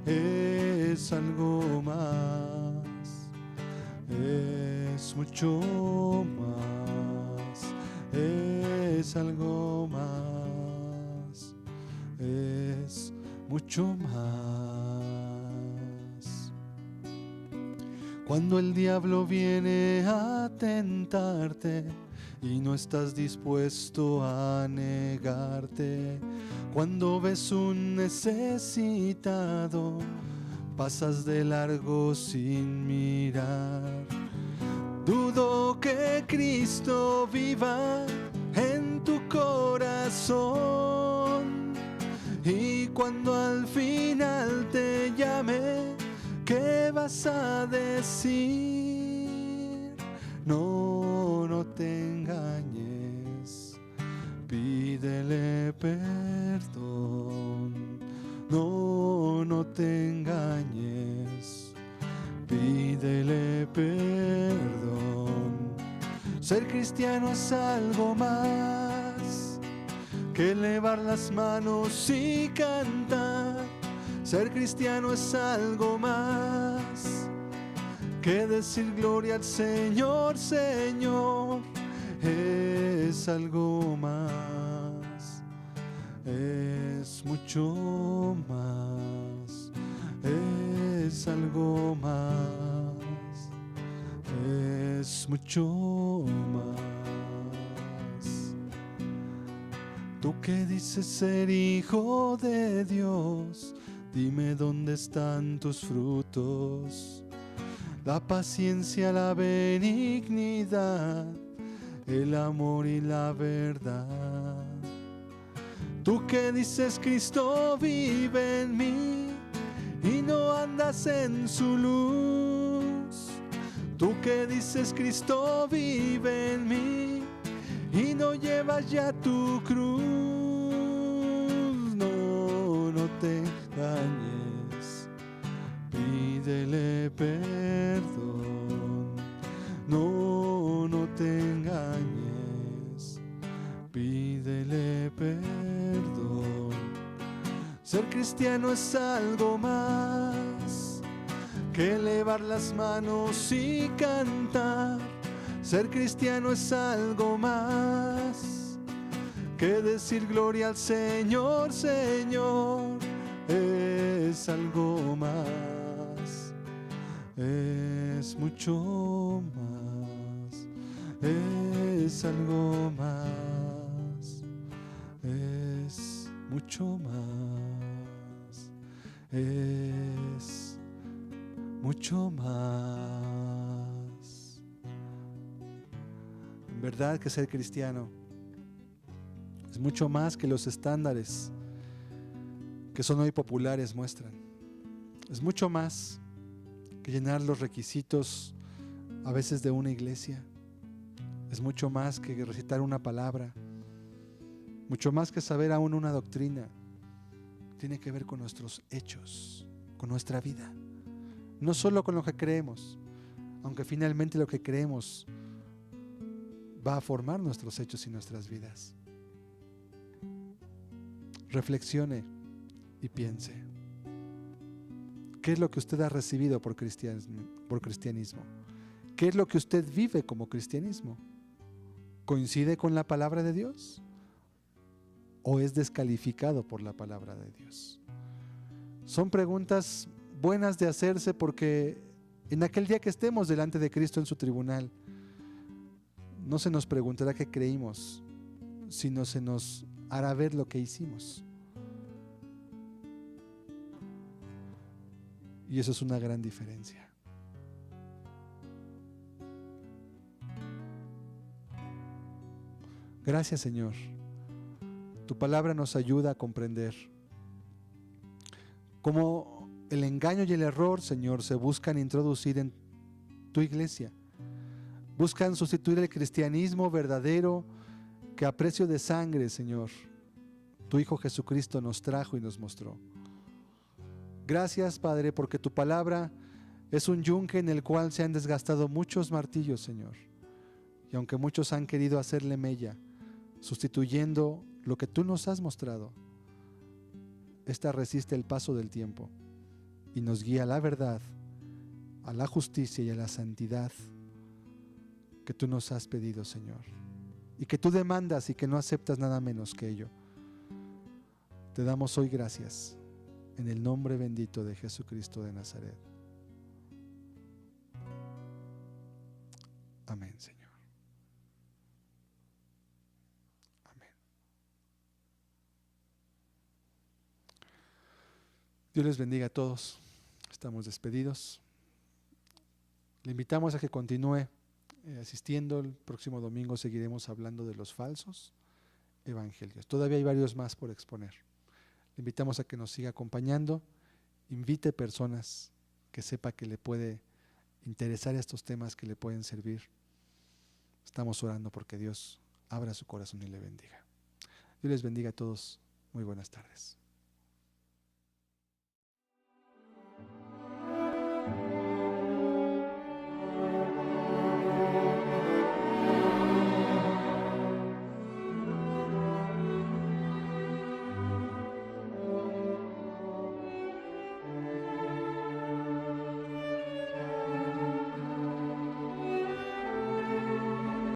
Es algo más, es mucho más, es algo más, es mucho más. Cuando el diablo viene a tentarte y no estás dispuesto a negarte, cuando ves un necesitado, pasas de largo sin mirar. Dudo que Cristo viva en tu corazón, y cuando al final te llame, ¿qué vas a decir? No, no te engañes, pídele perdón. No, no te engañes, pídele perdón. Ser cristiano es algo más que elevar las manos y cantar. Ser cristiano es algo más que decir gloria al Señor, Señor. Es algo más, es mucho más, es algo más, es mucho más. Tú que dices ser hijo de Dios, dime dónde están tus frutos, la paciencia, la benignidad, el amor y la verdad. Tú que dices Cristo vive en mí y no andas en su luz. Tú que dices Cristo vive en mí y no llevas ya tu cruz. No, no te engañes, pídele perdón. No, no te engañes, pídele perdón. Ser cristiano es algo más que elevar las manos y cantar. Ser cristiano es algo más que decir gloria al Señor, Señor. Es algo más, es mucho más, es algo más, es mucho más, es mucho más. En verdad que ser cristiano es mucho más que los estándares que son hoy populares muestran. Es mucho más que llenar los requisitos a veces de una iglesia. Es mucho más que recitar una palabra, mucho más que saber aún una doctrina. Tiene que ver con nuestros hechos, con nuestra vida, no solo con lo que creemos, aunque finalmente lo que creemos va a formar nuestros hechos y nuestras vidas. Reflexione y piense. ¿Qué es lo que usted ha recibido por cristianismo? ¿Qué es lo que usted vive como cristianismo? ¿Coincide con la palabra de Dios? ¿O es descalificado por la palabra de Dios? Son preguntas buenas de hacerse, porque en aquel día que estemos delante de Cristo en su tribunal, no se nos preguntará qué creímos, sino se nos hará ver lo que hicimos. Y eso es una gran diferencia. Gracias, Señor. Tu palabra nos ayuda a comprender cómo el engaño y el error, Señor, se buscan introducir en tu iglesia. Buscan sustituir el cristianismo verdadero que a precio de sangre, Señor, tu Hijo Jesucristo nos trajo y nos mostró. Gracias, Padre, porque tu palabra es un yunque en el cual se han desgastado muchos martillos, Señor. Y aunque muchos han querido hacerle mella, sustituyendo lo que tú nos has mostrado, esta resiste el paso del tiempo y nos guía a la verdad, a la justicia y a la santidad que tú nos has pedido, Señor, y que tú demandas y que no aceptas nada menos que ello. Te damos hoy gracias en el nombre bendito de Jesucristo de Nazaret. Amén, Señor. Amén. Dios les bendiga a todos. Estamos despedidos. Le invitamos a que continúe asistiendo. El próximo domingo seguiremos hablando de los falsos evangelios. Todavía hay varios más por exponer. Le invitamos a que nos siga acompañando. Invite personas que sepa que le puede interesar estos temas, que le pueden servir. Estamos orando porque Dios abra su corazón y le bendiga. Dios les bendiga a todos. Muy buenas tardes.